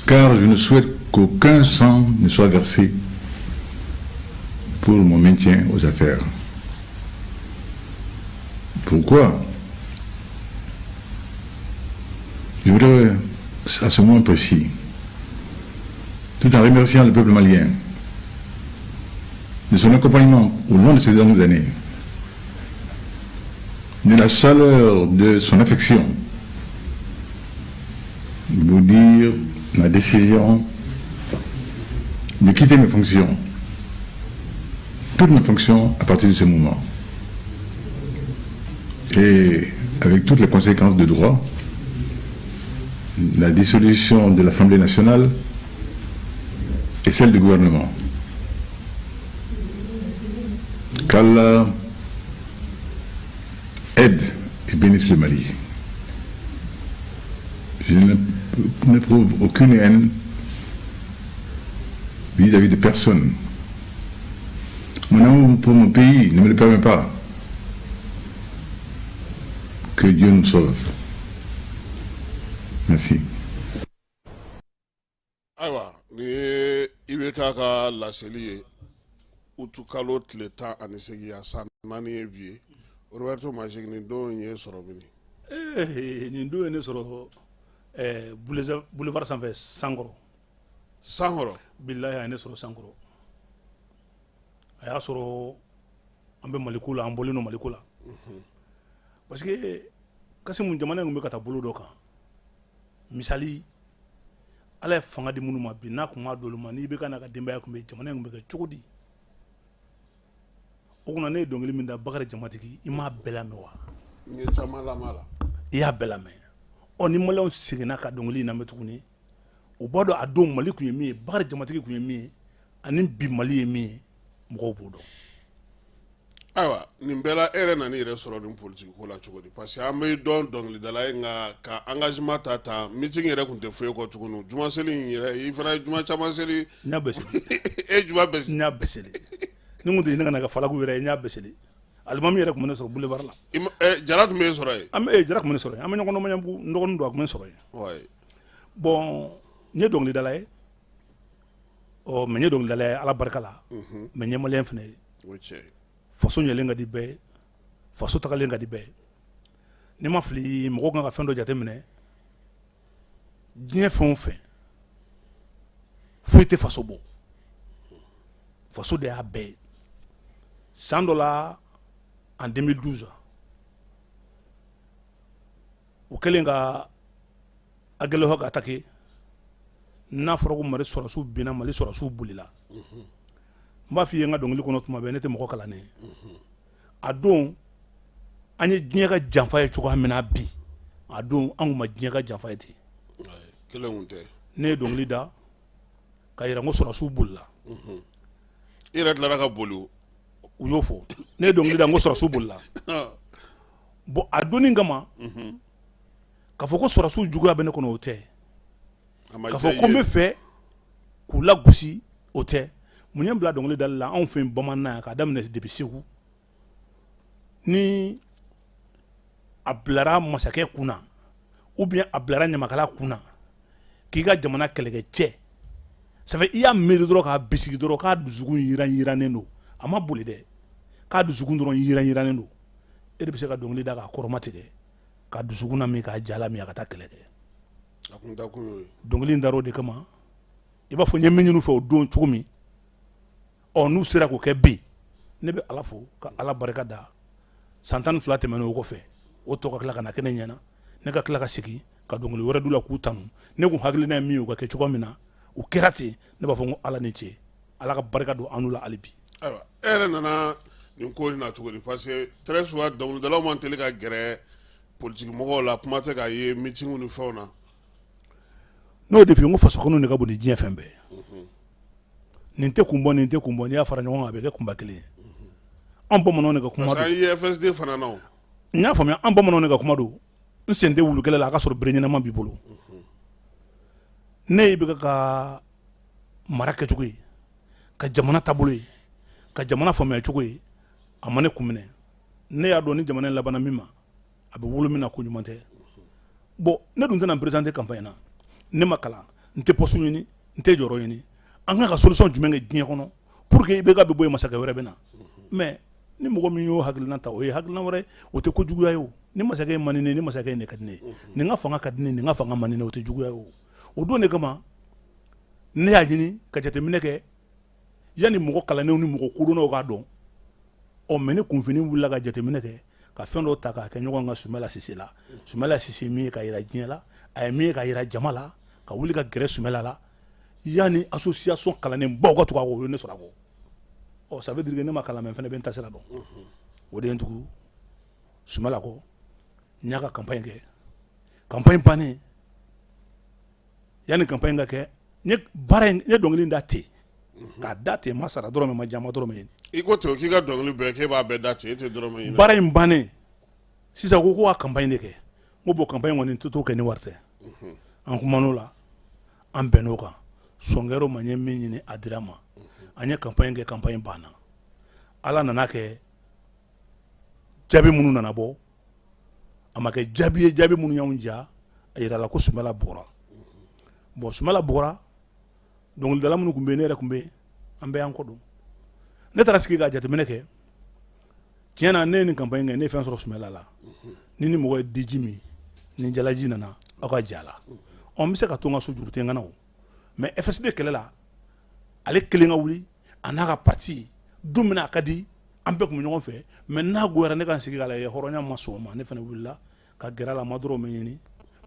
Car je ne souhaite qu'aucun sang ne soit versé pour mon maintien aux affaires. Pourquoi? Je voudrais, à ce moment précis, tout en remerciant le peuple malien de son accompagnement au long de ces dernières années, de la chaleur de son affection, vous dire ma décision de quitter mes fonctions, toutes mes fonctions à partir de ce moment, et avec toutes les conséquences de droit, la dissolution de l'Assemblée nationale et celle du gouvernement. Qu'Allah aide et bénisse le Mali. Je n'éprouve aucune haine vis-à-vis de personne. Mon amour pour mon pays ne me le permet pas. Que Dieu nous sauve. Merci. Ayiwa ni i bɛ k'a ka laseli ye utu kalo tile 18 a san 4 ye bi ye Roberto Magic nin don ye sɔrɔ mini. Nin don ye ne sɔrɔ boulevard sanfɛ Sankɔrɔ. Sankɔrɔ. Bilahi a ye ne sɔrɔ Sankɔrɔ. A y'a sɔrɔ an bɛ Maliko la, an bɔlen don Maliko la. Parce que Kasimu jamana in tun bɛ ka taa bolo dɔ kan. Misali ala ye fanga di minnu ma bi n'a kun ma d'olu ma n'i bɛ ka n'a ka denbaya kun bɛ jamana in kun bɛ kɛ cogo di o kunna ne ye dɔnkili min da Bakari Jamatigi i m'a bɛɛ lamɛn wa n ye caman lamɛn la i y'a bɛɛ lamɛn ɔ ni maliyɛnw seginna ka dɔnkili in lamɛn tuguni u b'a dɔn a don Mali kun ye min ye Bakari Jamatigi kun ye min ye ani bi Mali ye min ye mɔgɔw b'o dɔn ayiwa nin bɛɛ la e yɛrɛ nan'i yɛrɛ sɔrɔ nin politique ko la cogo di parce que an bɛ dɔn dɔnkilidala ye nka ka engagement ta tan meeting yɛrɛ tun tɛ foyi kɔ tuguni juma seli in yɛrɛ i fana ye juma caman seli n y'a bɛɛ seli e juma bɛɛ seli n y'a bɛɛ seli ni n kun tɛ ɲini ka na ka falaku yɛrɛ ye n y'a bɛɛ seli alimami yɛrɛ tun bɛ ne sɔrɔ boulevard la jara tun bɛ e sɔrɔ yen an bɛ jara tun bɛ ne sɔrɔ yen an bɛ ɲɔgɔn dɔn maɲabugu n dɔgɔnin don a tun bɛ ne sɔrɔ yen ouais bon n ye dɔnkilidala ye mais n ye dɔnkilidala ye ala barika la mais n ye maliyɛn fana ye o cɛ faso ɲɛlen ka di bɛɛ ye faso tagalen ka di bɛɛ ye ni ma fili mɔgɔw kan ka fɛn dɔ jateminɛ diɲɛ fɛn o fɛn foyi tɛ faso bɔ faso de y'a bɛɛ ye san dɔ la en 2012 u kɛlen ka Aguelhok ka attaqué n'a fɔra ko Mali sɔrɔsiw binna Mali sɔrɔsiw bolila n b'a f'i ye n ka dɔnkili kɔnɔ tuma bɛɛ ne tɛ mɔgɔ kalannen a don an ye diɲɛ ka janfa ye cogoya min na bi a don an kun ma diɲɛ ka janfa ye ten kelen kun tɛ ne ye dɔnkili da ka yira n ko sɔrɔsiw bolila i yɛrɛ tilara ka boli o u y'o fɔ ne ye dɔnkili da n ko sɔrɔsiw bolila bon a donni kama k'a fɔ ko sɔrɔsiw juguya bɛ ne kɔnɔ o tɛ k'a fɔ ko n bɛ fɛ k'u lagosi o tɛ mun ye n bila dɔnkili dali la anw fɛ yen bamanan yan k'a daminɛ depuis Segu ni a bilara masakɛ kunna ou bien a bilara ɲamakala kunna k'i ka jamana kɛlɛkɛcɛ ça fait i y'a miiri dɔrɔn k'a bisigi dɔrɔn k'a dusukun yiran-yirannen don a ma boli dɛ k'a dusukun dɔrɔn yiran-yirannen don e de bɛ se ka dɔnkili da k'a kɔrɔmatigɛ ka dusukun na min k'a jala min a ka taa kɛlɛ kɛ a kun da kun y'o ye dɔnkili in dar'o de kama i b'a fɔ n ye min ɲini u fɛ o don cogo min n'u sera k'o kɛ bi ne bɛ ala fo ka ala barika da san 12 tɛmɛnen o kɔfɛ o tɔ ka tila ka na kɛ ne ɲɛna ne ka tila ka segin ka dɔnkili wɛrɛ d'u la k'u tanu ne kun hakilina ye min ye u ka kɛ cogoya min na u kɛra ten ne b'a fɔ n ko ala ni ce ala ka barika don an n'u la hali bi ayiwa e yɛrɛ nana nin ko in na cogo di parce que très souvent dɔnkilidalaw man teli ka gɛrɛ politique mɔgɔw la kuma tɛ k'a ye meeting ni fɛnw na n'o de f'i ye n ko faso kɔnɔ de ka bon ni diɲɛ fɛn bɛɛ nin tɛ kun bɔ nin tɛ kun bɔ n'i y'a fara ɲɔgɔn kan a bɛ kɛ kunba kelen ye an bamananw de ka kuma don parce que an ye FSD fana na o n y'a faamuya an bamananw de ka kuma don n sen tɛ wulu kɛlɛ la a ka sɔrɔ bere ɲɛnama b'i bolo ne y'i bɛ ka mara kɛcogo ye ka jamana taabolo ye ka jamana faamuya cogo ye a ma ne kun minɛ ne y'a dɔn ni jamana in labanna min ma a bɛ wolo min na ko ɲuman tɛ bon ne dun tɛna n présenter campagne na ne ma kalan n tɛ poste ɲini n tɛ jɔyɔrɔ ɲini an kan ka solution jumɛn kɛ diɲɛ kɔnɔ pour que IBK bɛ bɔ yen masakɛ wɛrɛ bɛ na mais ni mɔgɔ min y'o hakilina ta o ye hakilina wɛrɛ o tɛ ko juguya ye o ni masakɛ ye man di ne ye ni masakɛ ye ne ka di ne ye nin ka fanga ka di ne ye nin ka fanga man di ne ye o tɛ juguya ye o don de kama ne y'a ɲini ka jateminɛ kɛ yanni mɔgɔ kalannenw ni mɔgɔ kodɔnnaw k'a dɔn mais ni kunfini wulila ka jateminɛ kɛ ka fɛn dɔw ta k'a kɛ ɲɔgɔn kan Sumala Sise la Sumala Sise min ye ka yira diɲɛ la a ye min ye ka yira jama la ka wuli ka gɛrɛ Sumala la yanni association kalannen baw ka tugu a kɔ o ye ne sɔrɔ a kɔ ça veut dire que ne ma kalan mais n fana bɛ n ta sira dɔn o de ye n tugu Sumala kɔ n y'a ka campagne kɛ campagne bannen yanni campagne ka kɛ n ye baara in n ye dɔnkili da ten k'a da ten ma sara dɔrɔn ma jama dɔrɔn ɲini i ko ten k'i ka dɔnkili bɛɛ k'e b'a bɛɛ da ten e tɛ dɔrɔn ɲini baara in bannen sisan ko ka campagne de kɛ n ko bon campagne kɔni tɛ to kɛ ni wari tɛ an kuman'o la an bɛnn'o kan sɔngɛrɛw ma n ye min ɲini a dira ma an ye campagne kɛ campagne banna ala nana kɛ jaabi minnu nana bɔ a ma kɛ jaabi ye jaabi minnu y'anw ja a yira la ko Sumala bugɔra bon Sumala bugɔra dɔnkilidala minnu tun bɛ yen ne yɛrɛ tun bɛ yen an bɛɛ y'an kɔ don ne taara sigi ka jateminɛ kɛ tiɲɛ na ne ye nin campagne kɛ ne ye fɛn sɔrɔ Sumala la ni ni mɔgɔ ye diji min ni jalaji nana aw ka ja la n bɛ se ka to n ka so juru tɛ n kana o mais FSD kɛlɛ la ale kelen ka wuli a n'a ka parti don min a ka di an bɛɛ tun bɛ ɲɔgɔn fɛ mais n'a goyara ne ka n sigi k'a lajɛ hɔrɔnya ma sɔn o ma ne fana wulila ka gɛrɛ a la ma dɔrɔn bɛ ɲini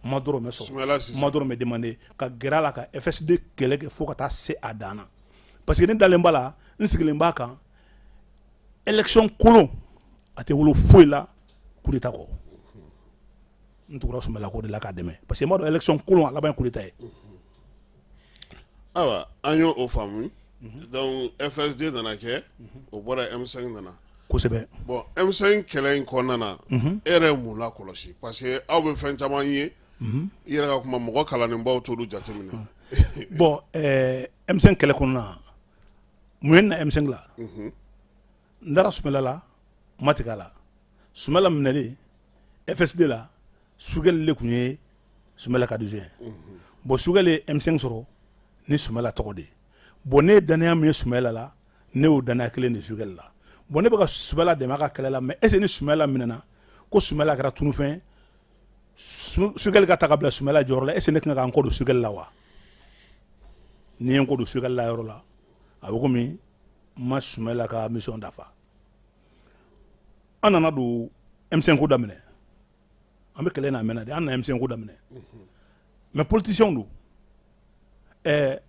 ma dɔrɔn bɛ sɔrɔ ma dɔrɔn bɛ demander ka gɛrɛ a la ka FSD kɛlɛ kɛ fo ka taa se a dan na parce que ne dalen b'a la n sigilen b'a kan élection kolon a tɛ wolo foyi la coup d'état kɔ n tugura Sumala ko de la k'a dɛmɛ parce que n b'a dɔn élection kolon a laban ye coup d'état ye ayiwa an y'o faamu donc FSD nana kɛ o bɔra M5 nana kosɛbɛ. Bon M5 kɛlɛ in kɔnɔna na e yɛrɛ ye mun la kɔlɔsi parce que aw bɛ fɛn caman ye i yɛrɛ ka kuma mɔgɔ kalanenbaw t'olu jateminɛ. Bon M5 kɛlɛ kɔnɔna na mun ye na M5 la n dara Sumala la ma tigɛ a la Sumala minɛli FSD la Sugɛli de tun ye Sumala ka adjoint ye bon Sugɛli ye M5 sɔrɔ ni Sumala tɔgɔ de ye bon ne ye danaya min ye Sumala la ne y'o danaya kelen de Sugɛli la bon ne bɛ ka Sumala dɛmɛ a ka kɛlɛ la mais est-ce que ni Sumala minɛna ko Sumala kɛra tunufɛn Sugɛli ka ta ka bila Sumala jɔyɔrɔ la est-ce que ne kan ka n kɔ don Sugɛli la wa ni ye n kɔ don Sugɛli la yɔrɔ la a bɛ komi ma Sumala ka mission dafa an nana don M5 ko daminɛ an bɛ kɛlɛ n'a mɛnna de an na M5 ko daminɛ mais politiciens don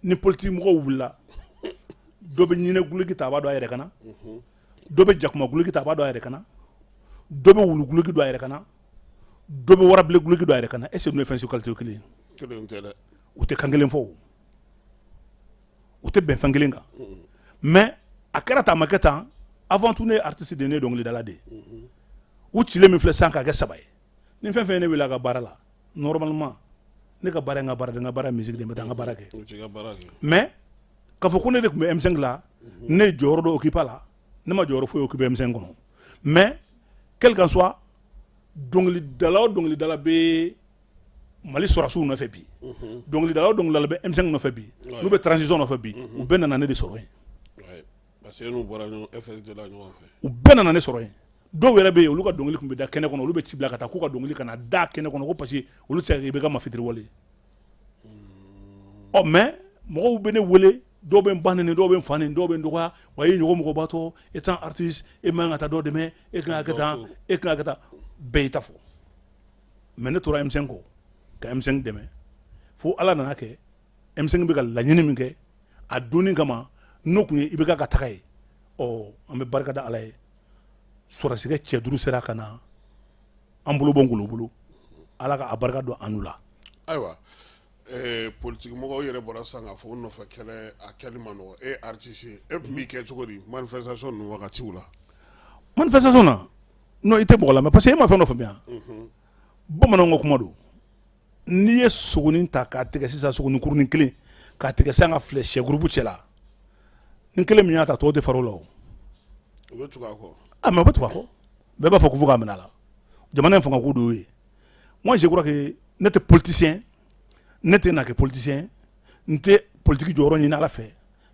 ni politique mɔgɔw wulila dɔ bɛ ɲinɛ guloki ta a b'a dɔn a yɛrɛ kana dɔ bɛ jakuma guloki ta a b'a dɔn a yɛrɛ kana dɔ bɛ wulu guloki don a yɛrɛ kana dɔ bɛ warabile guloki don a yɛrɛ kana est-ce que ninnu ye fɛn sugu qualité kelen ye Kelen tɛ dɛ u tɛ kan kelen fɔ u tɛ bɛn fɛn kelen kan mais a kɛra tan a ma kɛ tan avant tout ne ye artiste de ne ye dɔnkilidala de ye u cilen min filɛ sisan k'a kɛ 3 ye ni fɛn fɛn ye ne wele a ka baara la normalement ne ka baara ye n ka baara de n ka baara ye musique de n bɛ taa n ka baara kɛ mais k'a fɔ ko ne de tun bɛ M5 la ne ye jɔyɔrɔ dɔ occupé a la ne ma jɔyɔrɔ foyi occupé M5 kɔnɔ mais quel qu'en soit dɔnkilidala o dɔnkilidala bɛ Mali sɔrɔsiw nɔfɛ bi dɔnkilidala o dɔnkilidala bɛ M5 nɔfɛ bi n'u bɛ transition nɔfɛ bi u bɛɛ nana ne de sɔrɔ yen parce que n'u bɔra FSD la ɲɔgɔn fɛ u bɛɛ nana ne sɔrɔ yen dɔw yɛrɛ bɛ yen olu ka dɔnkili tun bɛ da kɛnɛ kɔnɔ olu bɛ ci bila ka taa k'u ka dɔnkili kana da kɛnɛ kɔnɔ ko parce que olu tɛ se ka kɛ i bɛ ka mafitiriwale ɔ mais mɔgɔw bɛ ne wele dɔw bɛ n ba nɛni dɔw bɛ n fa nɛni dɔw bɛ n dɔgɔya wa e ɲɔgɔn mɔgɔ batɔ e t'an artiste e man ka taa dɔ dɛmɛ e kan ka kɛ tan e kan ka kɛ tan bɛɛ y'i ta fɔ mais ne tora M5 kɔ ka M5 dɛmɛ fo Ala nana kɛ M5 bɛ ka laɲini min kɛ a donni kama n'o tun ye i bɛ ka taga ye ɔ an bɛ barika da Ala ye sɔrɔsikɛ cɛ 5 sera ka na an bolo bɔ ngolo bolo Ala ka a barika don an n'u la ayiwa politique mɔgɔw yɛrɛ bɔra sisan k'a fɔ ko nɔfɛ kɛlɛ a kɛli ma nɔgɔ e artiste ye e tun b'i kɛ cogo di manifestation ninnu wagatiw la manifestation na non i tɛ mɔgɔ lamɛn parce que e ma fɛn dɔ faamuya bamananw ka kuma don n'i ye sogonin ta k'a tigɛ sisan sogonin kurunin kelen k'a tigɛ sisan ka filɛ sɛ groupe cɛ la ni kelen min y'a ta tɔw tɛ far'o la o bɛ tugu a kɔ ah mais o bɛ tugu a kɔ bɛɛ b'a fɔ ko fo k'a minɛ a la jamana in fanga ko dɔ ye moi je crois que ne tɛ politicien ne tɛ na kɛ politicien n tɛ politique jɔyɔrɔ ɲini Ala fɛ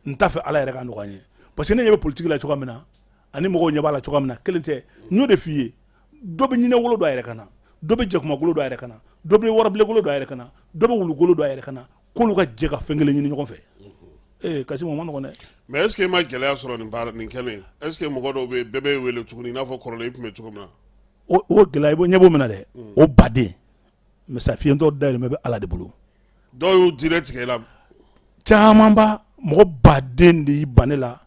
n t'a fɛ Ala yɛrɛ ka nɔgɔya n ye parce que ne ɲɛ bɛ politique la cogoya min na ani mɔgɔw ɲɛ b'a la cogoya min na kelen tɛ n y'o de f'i ye dɔ bɛ ɲinɛ wolo don a yɛrɛ kan na dɔ bɛ jakuma golo don a yɛrɛ kan na dɔ bɛ warabile golo don a yɛrɛ kan na dɔ bɛ wulu golo don a yɛrɛ kan na k'olu ka jɛ ka fɛn kelen ɲini ɲɔgɔn fɛ Kasimu o ma nɔgɔn dɛ mais est ce que i ma gɛlɛya sɔrɔ nin kɛlen est ce que mɔgɔ dɔw bɛ bɛɛ bɛ wele tuguni i n'a fɔ kɔrɔlen i tun bɛ cogo min na o gɛlɛya i ɲɛ b'o min na dɛ o baden mais sa fiyɛntɔ dayirimɛ bɛ Ala de bolo dɔw y'u direct tigɛ i la caman ba mɔgɔ baden de y'i ban ne la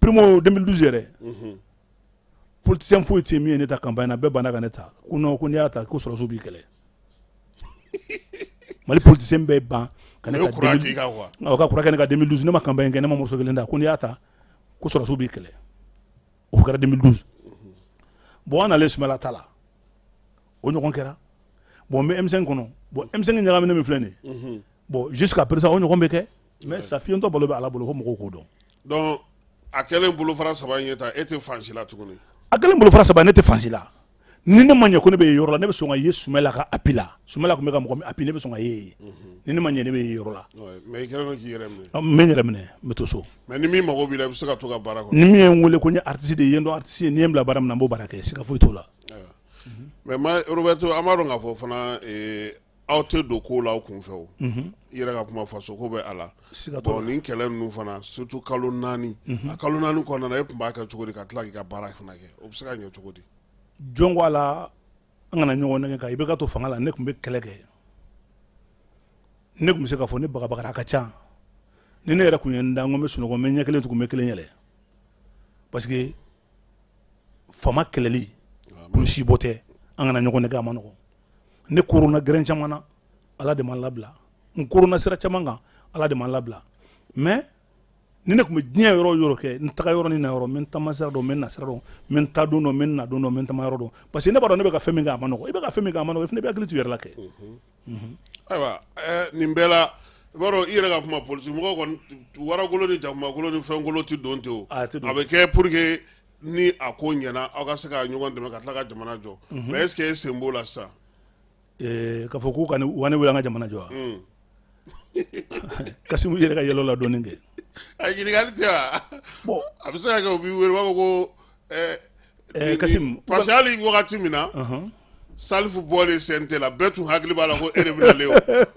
primo 2012 yɛrɛ politicien foyi tɛ min ye ne ta campagne na bɛɛ banna ka ne ta ko non ko n'i y'a ta ko sɔrɔsiw b'i kɛlɛ Mali politicien bɛɛ ban ka ne ta 2012 ka kura kɛ ne ka 2012 ne ma campagne kɛ ne ma morceau kelen da ko n'i y'a ta ko sɔrɔsiw b'i kɛlɛ o kɛra 2012 bon an nalen Sumala ta la o ɲɔgɔn kɛra bon n bɛ M5 kɔnɔ bon M5 ɲagaminen min filɛ nin ye bon jusqu'à présent o ɲɔgɔn bɛ kɛ mais sa fiyɛntɔ balo bɛ Ala bolo fo mɔgɔw k'o dɔn donc a kɛlen bolofara 3 in ye ta e tɛ fansi la tuguni a kɛlen bolofara 3 ne tɛ fansi la ni ne ma ɲɛ ko ne bɛ ye yɔrɔ la ne bɛ sɔn ka ye Sumala ka appui la Sumala tun bɛ ka mɔgɔ min appui ne bɛ sɔn ka ye ni ne ma ɲɛ ne bɛ ye yɔrɔ la mais i kɛlen don k'i yɛrɛ minɛ n bɛ n yɛrɛ minɛ n bɛ to so mais ni min mago b'i la i bɛ se ka to ka baara kɔnɔ ni min ye n wele ko n ye artiste de ye n dɔn artiste ye n'i ye n bila baara min na n b'o baara kɛ siga foyi t'o la mais Roberto an b'a dɔn k'a fɔ fana aw tɛ don ko la aw kun fɛ o i yɛrɛ ka kuma faso ko bɛ a la bon nin kɛlɛ ninnu fana surtout kalo 4 a kalo 4 kɔnɔna na e tun b'a kɛ cogo di ka tila k'i ka baara fana kɛ o bɛ se ka ɲɛ cogo di jɔn ko a la an kana ɲɔgɔn nɛgɛ kan i bɛ ka to fanga la ne tun bɛ kɛlɛ kɛ ne tun bɛ se ka fɔ ne bagabagara a ka ca ni ne yɛrɛ tun ye n da n ko n bɛ sunɔgɔ n bɛ ɲɛ kelen tugu n bɛ kelen yɛlɛ parce que fama kɛlɛli kulusi bɔ tɛ an kana ɲɔgɔn nɛgɛ a ma nɔgɔn ne korona gɛrɛn caman na Ala de m'an labila n korona sira caman kan Ala de m'an labila mais ni ne kun bɛ diɲɛ yɔrɔ o yɔrɔ kɛ n taga yɔrɔ ni na yɔrɔ n bɛ n taama sira dɔn n bɛ n na sira dɔn n bɛ n taa don dɔn n bɛ n na don dɔn n bɛ n taama yɔrɔ dɔn parce que ne b'a dɔn ne bɛ ka fɛn min kɛ a ma nɔgɔ i bɛ ka fɛn min kɛ a ma nɔgɔ i fana bɛ hakili to i yɛrɛ la kɛ. ayiwa nin bɛɛ la i b'a dɔn i yɛrɛ ka kuma polisi mɔgɔw kɔni waragolo ni jakumagolo ni fɛngolo tɛ don ten o a bɛ kɛ pour que ni a ko ɲɛna aw ka se ka ɲɔgɔn dɛmɛ ka tila ka jamana jɔ mais est ce que e sen b'o la sisan. k'a fɔ k'u ka ne wele an ka jamana jɔ wa. Kasimu yɛrɛ ka yɛlɛ la dɔɔnin kɛ. a ɲininkali tɛ wa. bon a bɛ se ka kɛ u b'i wele u b'a fɔ ko Kasimu parce que hali wagati min na Salifu bɔlen CNT la bɛɛ tun hakili b'a la ko e de bɛ nalen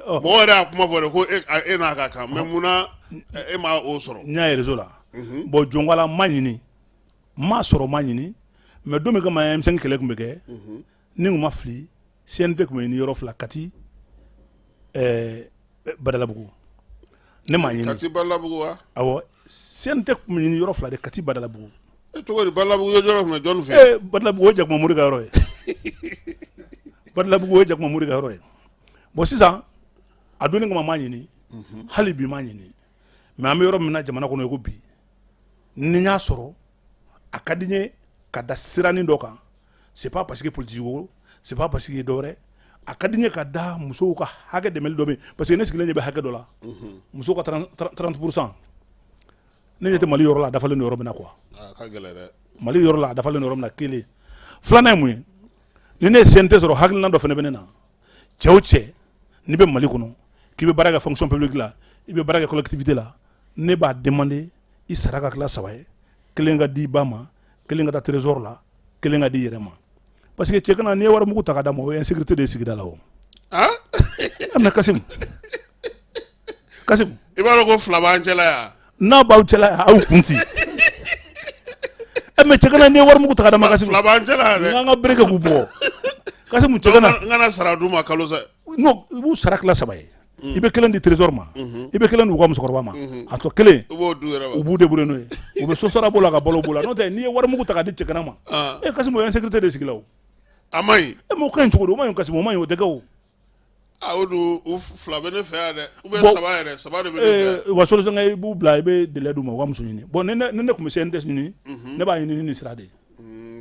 o mɔgɔ yɛrɛ y'a kuma fɔ de ko e n'a ka kan mais munna e m'a o sɔrɔ. n y'a réseau la bon Jɔnkwala n m'a ɲini n m'a sɔrɔ n m'a ɲini mais don min kama M5 kɛlɛ tun bɛ kɛ ni n kun ma fili CNT tun bɛ ɲini yɔrɔ fila Kati Badalabugu ne m'a ɲini Kati Badalabugu wa. awɔ CNT tun bɛ ɲini yɔrɔ fila de Kati Badalabugu. e tɔgɔ di Badalabugu ye yɔrɔ min jɔn fɛ. Badalabugu o ye Jakuma Mori ka yɔrɔ ye. Badalabugu o ye Jakuma Mori ka yɔrɔ ye bon sisan a donni kama n m'a ɲini hali bi n m'a ɲini mais an bɛ yɔrɔ min na jamana kɔnɔ i ko bi ni n y'a sɔrɔ a ka di n ye ka da siranin dɔ kan c'est pas parce que politique ko c'est pas parce que dɔ wɛrɛ a ka di n ye ka da musow ka hakɛ dɛmɛli dɔ bɛ yen parce que ne sigilen ɲɛ bɛ hakɛ dɔ la musow ka 30% ne ɲɛ tɛ Mali yɔrɔ la a dafalen don yɔrɔ min na quoi. ka gɛlɛn dɛ. Mali yɔrɔ la a dafalen don yɔrɔ min na kelen filanan ye mun ye ni ne ye CNT sɔrɔ hakilina dɔ fana bɛ ne na cɛ o cɛ n'i bɛ Mali kɔnɔ k'i bɛ baara kɛ fonction publique la i bɛ baara kɛ collectivité la ne b'a demander i sara ka tila 3 ye kelen ka di i ba ma kelen ka taa trésor la kelen ka di i yɛrɛ ma parce que cɛ kana n'i ye wari mugu ta ka d'a ma o ye insécurité de ye sigida la o. mais Kasimu i b'a dɔn ko fila b'an cɛla yan. n'a b'aw cɛla yan aw kun ci mais cɛ kana n'i ye wari mugu ta ka d'a ma Kasimu fila b'an cɛla yan dɛ. n'an ka bere kɛ k'u bugɔ Kasimu cɛ kana n kana sara d'u ma kalo sa. non i b'u sara tila 3 ye i bɛ kelen di trésor ma i bɛ kelen di u ka musokɔrɔba ma a tɔ kelen u b'u débrouiller n'o ye u bɛ sosara b'o la ka balo b'o la n'o tɛ n'i ye wari mugu ta ka di cɛgana ma Kasimu o ye insécurité de sigi la o. a ma ɲi. mais o ka ɲi cogo di o ma ɲi Kasimu o ma ɲi o tɛ kɛ o. o don u fila bɛ ne fɛ yan dɛ ou bien 3 yɛrɛ 3 de bɛ ne fɛ. wa solution i b'u bila i bɛ délai d'u ma u ka muso ɲini bon ni ne tun bɛ CNTS ɲini ne b'a ɲini ni sira de ye.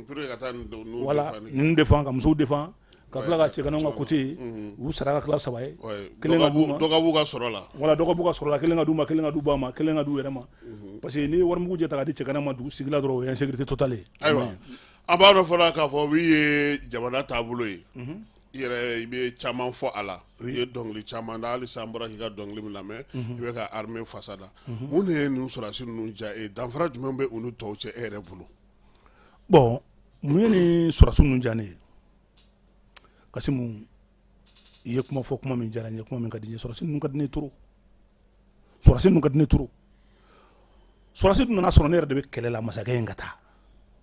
pour que ka taa nin voilà ninnu défend ka musow défend ka tila ka cɛganaw ka côté u sara ka tila 3 ye kelen ka d'u ma dɔ ka b'u ka sɔrɔ la. voilà dɔ ka b'u ka sɔrɔ la kelen ka d'u ma kelen ka d'u ba ma kelen ka d'u yɛrɛ ma parce que n'i ye wari mugu jɛ ta ka di cɛgana ma dugu sigi la dɔrɔn o ye insécurité totale ye. ayiwa an b'a dɔn fɔlɔ k'a fɔ min ye jamana taabolo ye i yɛrɛ i bɛ caman fɔ a la i ye dɔnkili caman da hali sisan an bɔra k'i ka dɔnkili min lamɛn i bɛ ka armée fasa da mun de ye ninnu sɔrɔdasi ninnu diya e ye danfara jumɛn bɛ u ni tɔw cɛ e yɛrɛ bolo. bon mun ye ni sɔrɔdasi ninnu diya ne ye Kasimu i ye kuma fɔ kuma min diyara n ye kuma min ka di n ye sɔrɔdasi ninnu ka di ne ye trop sɔrɔdasi ninnu ka di ne ye trop sɔrɔdasi ninnu nana sɔrɔ ne yɛrɛ de bɛ kɛlɛ la masakɛ in ka taa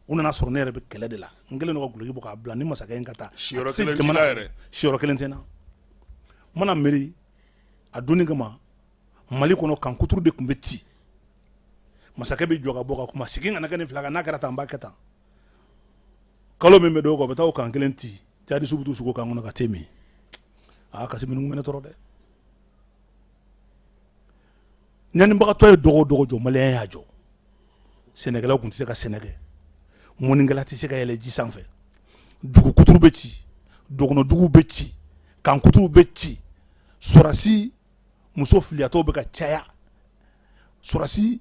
u nana sɔrɔ ne yɛrɛ bɛ kɛlɛ de la n kɛlen don ka guloki bɔ k'a bila ni masakɛ in ka taa siyɔrɔ kelen t'i la yɛrɛ siyɔrɔ kelen tɛ n na n mana miiri a donni kama Mali kɔnɔ kan kuturu de tun bɛ ci masakɛ bɛ jɔ ka bɔ ka kuma segin ka na kɛ nin fila kan n'a kɛra tan n b'a kɛ tan kalo min bɛ don o kan u bɛ taa o kan kelen ci jadisiw bɛ t'u sigi o kan kɔnɔ ka te min Kasimu ninnu bɛ ne tɔɔrɔ dɛ ɲanibagatɔ ye dɔgɔ o dɔgɔ jɔ maliyɛn y'a jɔ sɛnɛkɛlaw tun tɛ se ka sɛnɛ kɛ mɔnikɛla tɛ se ka yɛlɛ ji sanfɛ dugu kuturu bɛ ci dɔgɔnɔduguw bɛ ci kan kuturuw bɛ ci sɔrɔdasi muso filiyatɔw bɛ ka caya sɔrɔdasi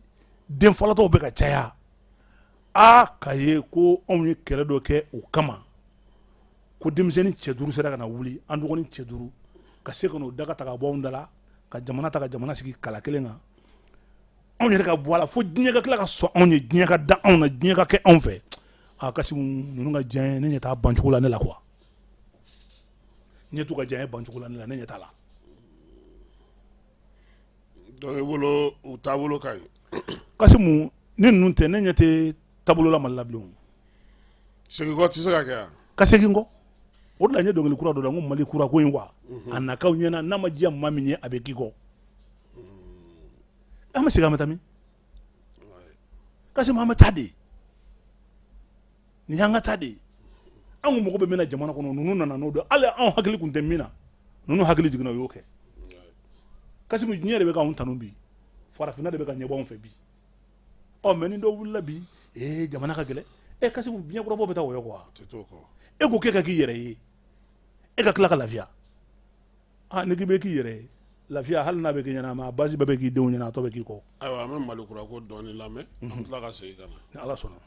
denfalatɔw bɛ ka caya k'a ye ko anw ye kɛlɛ dɔ kɛ o kama ko denmisɛnnin cɛ 5 sera ka na wuli an dɔgɔnin cɛ 5 ka se ka n'o daga ta ka bɔ anw da la ka jamana ta ka jamana sigi kala kelen kan anw yɛrɛ ka bɔ a la fo diɲɛ ka tila ka sɔn anw ye diɲɛ ka da anw na diɲɛ ka kɛ anw fɛ Kasimu ninnu ka diɲɛ ye ne ɲɛ t'a bancogo la ne la quoi ɲɛ t'u ka diɲɛ ye bancogo la ne la ne ɲɛ t'a la. donc i bolo u taabolo ka ɲi. Kasimu ni ninnu tɛ ne ɲɛ tɛ taabolo la Mali la bilen o. segin kɔ tɛ se ka kɛ yan. ka segin kɔ o de la n ye dɔnkili kura dɔ da n ko Mali kura ko in quoi a nakaw ɲɛna n'a ma diya maa min ye a bɛ k'i kɔ an bɛ segin an bɛ taa min Kasimu an bɛ taa de nin y'an ka taa de an ko mɔgɔ bɛ min na jamana kɔnɔ ninnu nana n'o dɔn hali anw hakili tun tɛ min na ninnu hakili jiginna o y'o kɛ Kasimu diɲɛ de bɛ k'anw tanu bi farafinna de bɛ ka ɲɛbɔ anw fɛ bi mais ni dɔ wulila bi jamana ka gɛlɛ kasi biɲɛkɔrɔbaw bɛ taa wɔyɔ quoi e ko k'e ka k'i yɛrɛ ye e ka tila ka lafiya ni k'i bɛ k'i yɛrɛ ye lafiya hali n'a bɛ k'i ɲɛna mais a base bɛɛ bɛ k'i denw ɲɛna a tɔ bɛ k'i kɔ. ayiwa an bɛ malikura ko dɔɔni lamɛn an tila ka segin ka na ni ala sɔnna.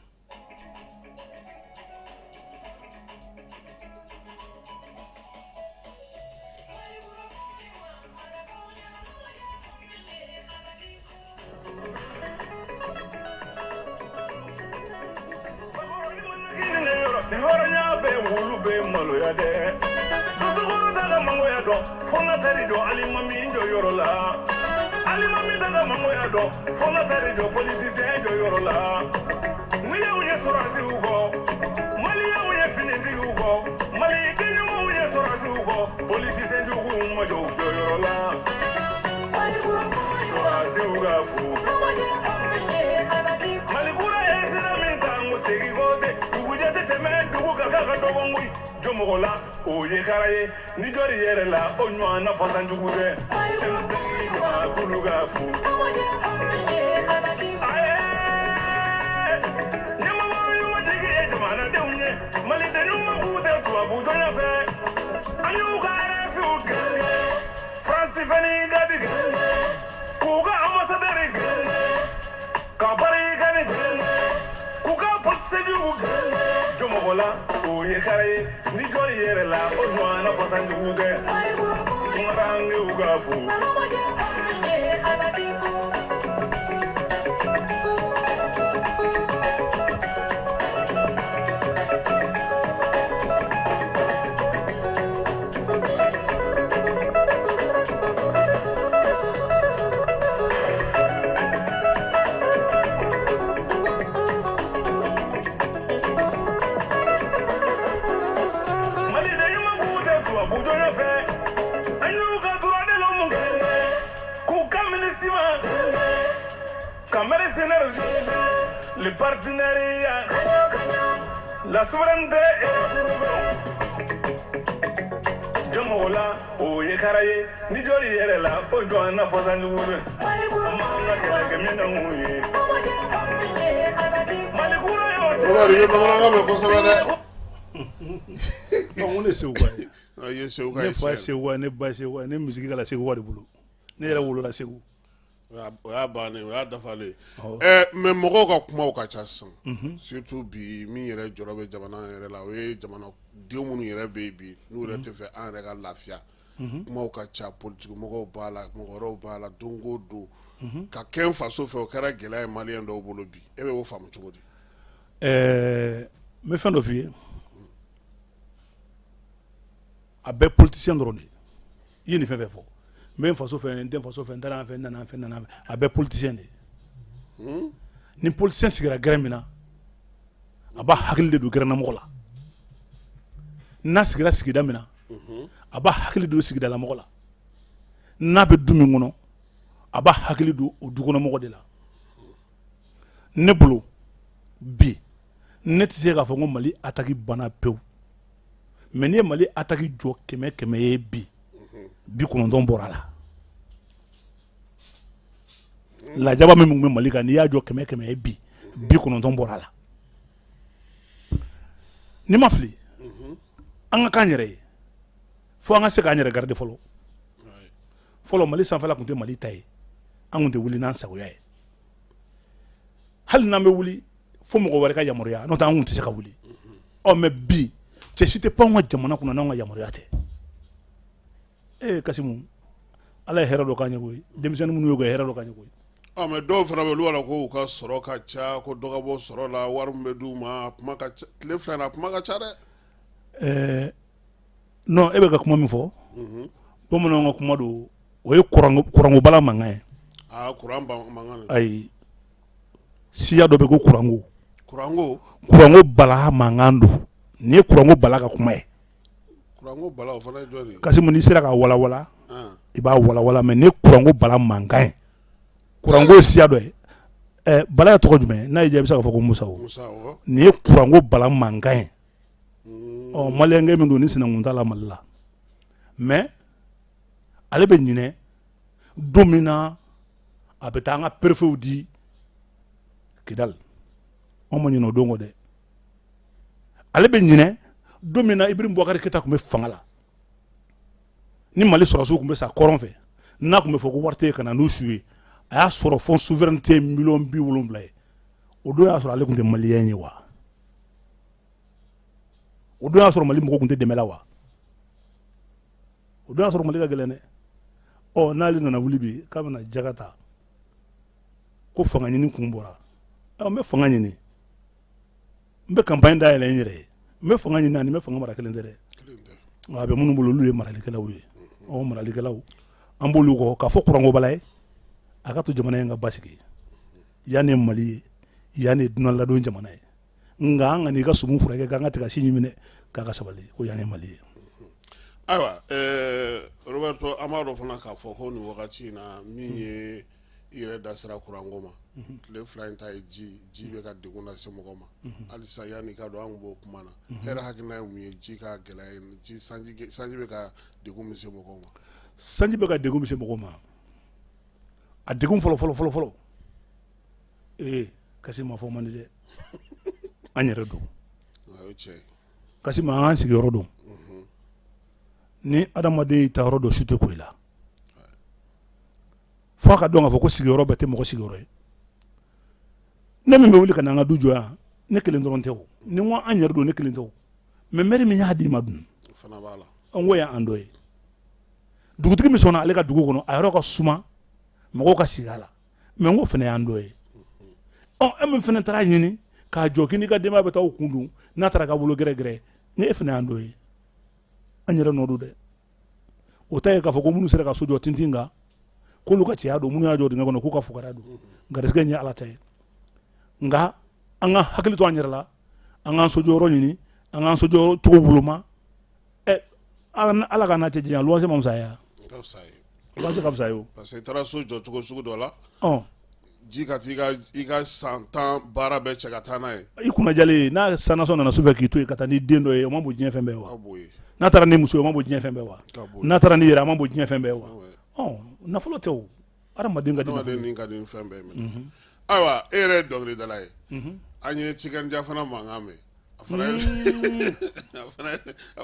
Jomogola o ye karaye ni jori yɛrɛ la o ɲɔgɔn na fasan jugu dɛ kulu ka fu ɲɛmɔgɔ ɲumatigi ye jamanadenw ye malidenw ma k'u tɛ tubabu jɔnya fɛ an y'u ka RFIw gɛn Faransi fɛnɛ gadi gɛn k'u ka ambassadeur gɛn ka barikani gɛn k'u ka polisejugu gɛn Jomogola o ye karaye ni jori yɛrɛ la o ɲɔgɔn na fasan jugu dɛ kumakangew ka fu le partenariat, la souveraineté Jomogola o ye karaye ni jori yɛrɛ la o jɔn na fasan jugu bɛ amanga kɛlɛ kɛ min na mun ye malikura ye o ye bamanankan mɛn kosɛbɛ dɛ ne Seguka ye Seguka ne fa ye Seguka ne ba ye Seguka ne musiki kala Seguka de bolo ne yɛrɛ wolola Segu o y'a bannen o y'a dafalen mais mɔgɔw ka kumaw ka ca sisan surtout bi min yɛrɛ jɔrɔ bɛ jamana yɛrɛ la o ye jamanadenw minnu yɛrɛ bɛ yen bi n'u yɛrɛ tɛ fɛ an yɛrɛ ka lafiya kumaw ka ca politique mɔgɔw b'a la mɔgɔ wɛrɛw b'a la don o don ka kɛ n faso fɛ o kɛra gɛlɛya ye maliyɛn dɔw bolo bi e bɛ o faamu cogo di n bɛ fɛn dɔ f'i ye a bɛɛ politicien dɔrɔn de i ye nin fɛn fɛn fɔ n bɛ n faso fɛ n tɛ n faso fɛ n taara an fɛ n nana an fɛ n nana a bɛɛ politicien de ni politicien sigira gɛrɛn min na a b'a hakili de don gɛrɛnnamɔgɔ la n'a sigira sigida min na a b'a hakili don sigidalamɔgɔ la n'a bɛ du min kɔnɔ a b'a hakili don o dukɔnɔmɔgɔ de la ne bolo bi ne tɛ se k'a fɔ ko Mali attaque banna pewu mais n'i ye Mali attaque jɔ 100 ye bi 90 bɔra la lajaba min tun bɛ Mali kan n'i y'a jɔ 100 ye bi 90 bɔra la n'i ma fili an ka k'an yɛrɛ ye fo an ka se k'an yɛrɛ garder fɔlɔ fɔlɔ Mali sanfɛla tun tɛ Mali ta ye an tun tɛ wuli n'an sagoya ye hali n'an bɛ wuli fo mɔgɔ wɛrɛ ka yamaruya n'o tɛ an tun tɛ se ka wuli mais bi cɛ si tɛ pan an ka jamana kunna n'anw ka yamaruya tɛ Kasimu ala ye hɛrɛ dɔ k'an ye koyi denmisɛnnin minnu y'o kɛ hɛrɛ dɔ k'an ye koyi mais dɔw fana bɛ olu b'a la ko u ka sɔrɔ ka ca ko dɔ ka bɔ sɔrɔ la wari min bɛ d'u ma a kuma ka ca tile fila in a kuma ka ca dɛ non e bɛ ka kuma min fɔ bamananw ka kuma don o ye kuranko bala mankan ye kuran mankan ayi siya dɔ bɛ ko kuranko kuranko bala mankan don nin ye kuranko bala ka kuma ye kuranko bala o fana ye jɔn de ye Kasimu n'i sera ka walawala i b'a walawala mais nin ye kuranko bala mankan ye kuranko ye siya dɔ ye bala ye tɔgɔ jumɛn n'a y'i diya i bɛ se k'a fɔ ko Musa o nin ye kuranko bala mankan ye maliyɛnkɛ min don ni sinankun t'a la Mali la mais ale bɛ ɲinɛ don min na a bɛ taa an ka préfet di Kidal on ma ɲinɛ o don kɔ dɛ ale bɛ ɲinɛ don min na Ibrahim Boubacar Keïta tun bɛ fanga la ni Mali sɔrɔsiw tun bɛ sa kɔrɔn fɛ n'a tun bɛ fɔ ko wari tɛ ka na n'u su ye a y'a sɔrɔ fond souveraineté $70 ye o don y'a sɔrɔ ale tun tɛ maliyɛn ye wa o don y'a sɔrɔ Mali mɔgɔw tun tɛ dɛmɛ la wa o don y'a sɔrɔ Mali ka gɛlɛn dɛ ɔ n'ale nana wuli bi k'a bɛna jaga ta ko fanga ɲini kun bɔra n bɛ fanga ɲini n bɛ campagne dayɛlɛ n yɛrɛ ye n bɛ fanga ɲini ani n bɛ fanga mara kelen tɛ dɛ a bɛ minnu bolo olu ye maralikɛlaw ye ɔ maralikɛlaw an b'olu kɔ k'a fɔ kuranko bala ye a ka to jamana in ka basigi yan ni Mali ye yan ni dunan ladon jamana ye nka an ka n'i ka sumu furakɛ k'an ka tigasi ɲimi dɛ k'a ka sabali ko yan ni Mali ye ayiwa Roberto an b'a dɔn fana k'a fɔ ko nin wagati in na min ye i yɛrɛ da sera kuranko ma tile 2 in ta ye ji bɛ ka degun lase mɔgɔ ma halisa yanni ka dɔn an b'o kuma na e yɛrɛ hakilina ye mun ye ji ka gɛlɛya sanji bɛ ka degun min se mɔgɔw ma sanji bɛ ka degun min se mɔgɔw ma a degun fɔlɔ kasi ma fɔ man di dɛ an yɛrɛ don kasi ma an sigiyɔrɔ don ni adamaden y'i ta yɔrɔ dɔ su tɛ ko i la fo a ka dɔn k'a fɔ ko sigiyɔrɔ bɛɛ tɛ mɔgɔ sigiyɔrɔ ye ne min bɛ wuli ka na an ka du jɔ yan ne kelen dɔrɔn tɛ o ni n ko an yɛrɛ don ne kelen tɛ o mais maire min y'a di ma dun n ko y'an dɔ ye dugutigi min sɔnna ale ka dugu kɔnɔ a yɔrɔ ka suma mɔgɔw ka sigi a la mais n ko fana y'an dɔ ye e min fana taara ɲini k'a jɔ k'i n'i ka denbaya bɛ taa o kun dun n'a taara ka bolo gɛrɛgɛrɛ ni e fana y'an dɔ ye an yɛrɛ nɔ don dɛ o ta ye k'a fɔ ko minnu sera ka so jɔ tintin kan k'olu ka cɛya don minnu y'a jɔ dingɛ kɔnɔ k'u ka fugariya don garisɛgɛ ɲɛ Ala ta ye nka an ka hakili to an yɛrɛ la an k'an sojɔyɔrɔ ɲini an k'an sojɔ cogo woloma Ala ka n'a cɛ janya luwanse ma fisaya luwanse ka fisa ye o parce que i taara so jɔ cogo sugu dɔ la ji ka i ka san 10 baara bɛɛ cɛ ka taa n'a ye i kunna jalen n'a sanasɔn nana su fɛ k'i to yen ka taa ni den dɔ ye o ma bon diɲɛ fɛn bɛɛ wa n'a taara ni muso ye o ma bon diɲɛ fɛn bɛɛ wa n'a taara ni yɛrɛ a ma bon diɲɛ fɛn bɛɛ wa nafolo tɛ o adamaden ka di ni fɛn bɛɛ minɛ ayiwa e yɛrɛ ye dɔnkilidala ye an ye Cikɛnija fana mankan mɛn a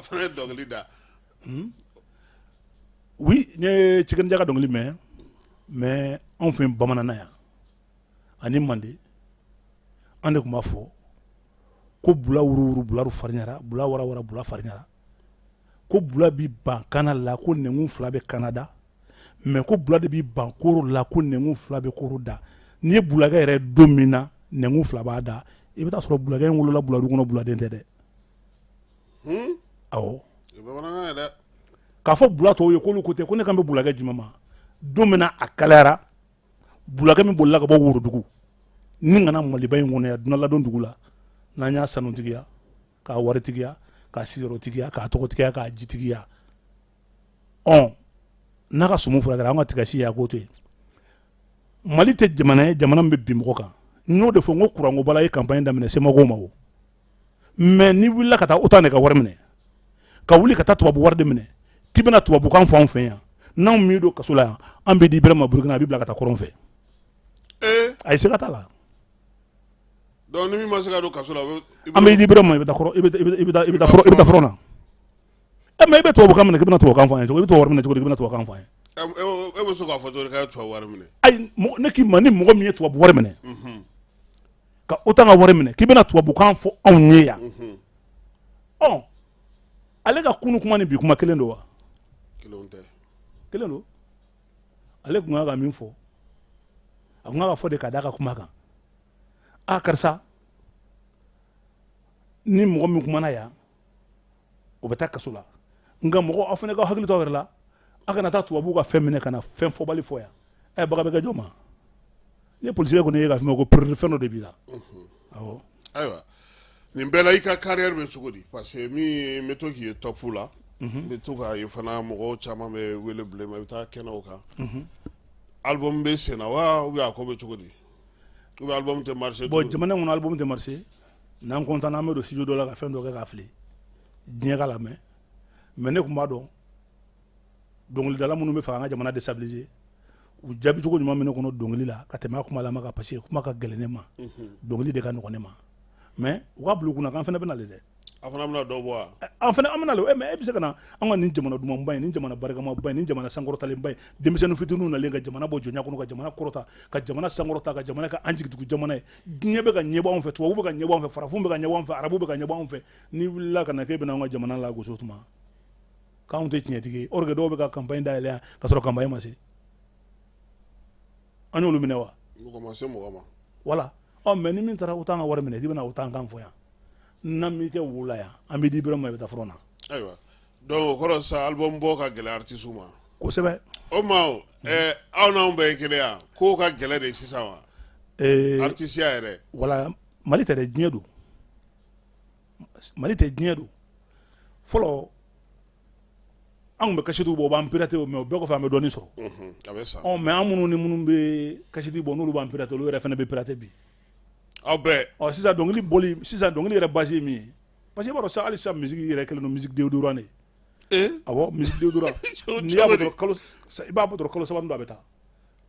fana ye dɔnkili da oui n ye Cikɛnija ka dɔnkili mɛn mais anw fɛ Bamanan yan ani Mande an de tun b'a fɔ ko bula wuruwuru bularu fariɲara bula warawara bula fariɲara ko bula bi ban kana la ko nɛnkun 2 bɛ kana da mais ko bula de bi ban koro la ko nɛnkun 2 bɛ koro da n'i ye bulakɛ yɛrɛ don min na nɛnkun 2 b'a da i bɛ taa sɔrɔ bulakɛ in wolola buladu kɔnɔ buladen tɛ dɛ awɔ k'a fɔ bula tɔw ye k'olu ko tɛ ko ne kan bɛ bulakɛ jumɛn ma don min na a kalayara bulakɛ min bolila ka bɔ Worodugu ni kana Maliba in kɔnɔ yan dunan ladon dugu la n'an y'a sanutigiya k'a waritigiya k'a sigiyɔrɔtigiya k'a tɔgɔtigiya k'a jitigiya n'a ka sumu furakɛra an ka tigasi y'a k'o to yen Mali tɛ jamana ye jamana min bɛ bin mɔgɔ kan n y'o de fɔ n ko kuranko bala ye campagne daminɛ semɔgɔw ma o mais ni wulila ka taa OTAN de ka wari minɛ ka wuli ka taa tubabu wari de minɛ k'i bɛna tubabukan fɔ anw fɛ yan n'anw min don kaso la yan an bɛ di Ibrahima Burukina a bɛ bila ka taa kɔrɔn fɛ a ye se ka t'a la donc ni min ma se ka don kaso la an bɛ di Ibrahima i bɛ taa fɔrɔn na mais i bɛ tubabukan minɛ k'i bɛna tubabukan fɔ an ye cogo i bɛ tubabu wari minɛ cogo di k'i bɛna tubabukan fɔ an ye e bɛ so k'a fɔ cogo di k'a ye tubabu wari minɛ ayi ne k'i ma ni mɔgɔ min ye tubabu wari minɛ ka OTAN ka wari minɛ k'i bɛna tubabukan fɔ anw ye yan ale ka kunu kuma ni bi kuma kelen don wa kelen don ale tun kan ka min fɔ a tun kan ka fɔ de ka d'a ka kuma kan karisa ni mɔgɔ min kumana yan o bɛ taa kaso la nka mɔgɔ aw fana ka hakili to aw yɛrɛ la a kana taa tubabu ka fɛn minɛ ka na fɛn fɔbali fɔ yan baga bɛ kɛ jɔn ma ni polisikɛ kɔni ye k'a fɔ ma ko fɛn dɔ de b'i la awɔ ayiwa nin bɛɛ la i ka carrière bɛ cogo di parce que min n bɛ to k'i ye top la n bɛ to k'a ye fana mɔgɔw caman bɛ wele bilen ma i bɛ taa kɛnɛw kan album bɛ sen na wa ou bien a ko bɛ cogo di ou bien album tɛ marché bon jamana in kɔnɔ album tɛ marché n'an content an bɛ don studio dɔ la ka fɛn dɔ kɛ k'a fili diɲɛ ka lamɛn mais ne tun b'a dɔn dɔnkilidala minnu bɛ fɛ an ka jamana déstabiliser u jaabi cogo ɲuman min kɔnɔ dɔnkili la ka tɛmɛ a kuma lama kan parce que kuma ka gɛlɛn ne ma dɔnkili de ka nɔgɔn ne ma mais u ka bila u kunna k'an fana bɛna le dɛ a fana bɛna dɔ bɔ wa an bɛna le mais e bɛ se ka na an ka nin jamana dumanba in nin jamana barikamaba in nin jamana sankɔrɔtalenba in denmisɛnnin fitininw nalen ka jamana bɔ jɔnya kɔnɔ ka jamana kɔrɔta ka jamana sankɔrɔta ka jamana ka an jigitugu jamana ye diɲɛ bɛ ka ɲɛbɔ anw fɛ tubabu bɛ ka ɲɛbɔ anw fɛ farafinw bɛ ka ɲɛbɔ anw fɛ arabu bɛ ka ɲɛbɔ anw fɛ n'i wulila ka na k'e bɛna anw ka jamana la gosi o tuma k'anw tɛ tiɲɛtigi ye or que dɔw bɛ ka campagne dayɛlɛ yan ka sɔrɔ campagne ma se an y'olu minɛ wa mɔgɔ ma se mɔgɔ ma voilà mais ni min taara o t'an ka wari minɛ k'i bɛna o t'an kan fɔ yan n'an m'i kɛ wo la yan an bɛ di bɛrɛ ma i bɛ taa front na ayiwa donc o kɔrɔ sa album bɔ ka gɛlɛ artiste ma kosɛbɛ o ma aw n'anw bɛɛ ye kelen yan k'o ka gɛlɛ de sisan wa artiste ya yɛrɛ voilà Mali tɛ dɛ diɲɛ don Mali tɛ diɲɛ don fɔlɔ an bɛ kasetiw bɔ o b'an pirater mais o bɛɛ kɔfɛ an bɛ dɔɔnin sɔrɔ a bɛ sa mais an minnu ni minnu bɛ kaseti bɔ n'olu b'an pirater olu yɛrɛ fana bɛ pirater bi aw bɛɛ sisan dɔnkili yɛrɛ base ye min ye parce que i b'a dɔn hali sisan musique yɛrɛ kɛlen don musique déodorant de awɔ musique déodorant n'i y'a bɔ dɔrɔn i b'a bɔ dɔrɔn kalo saba don a bɛ taa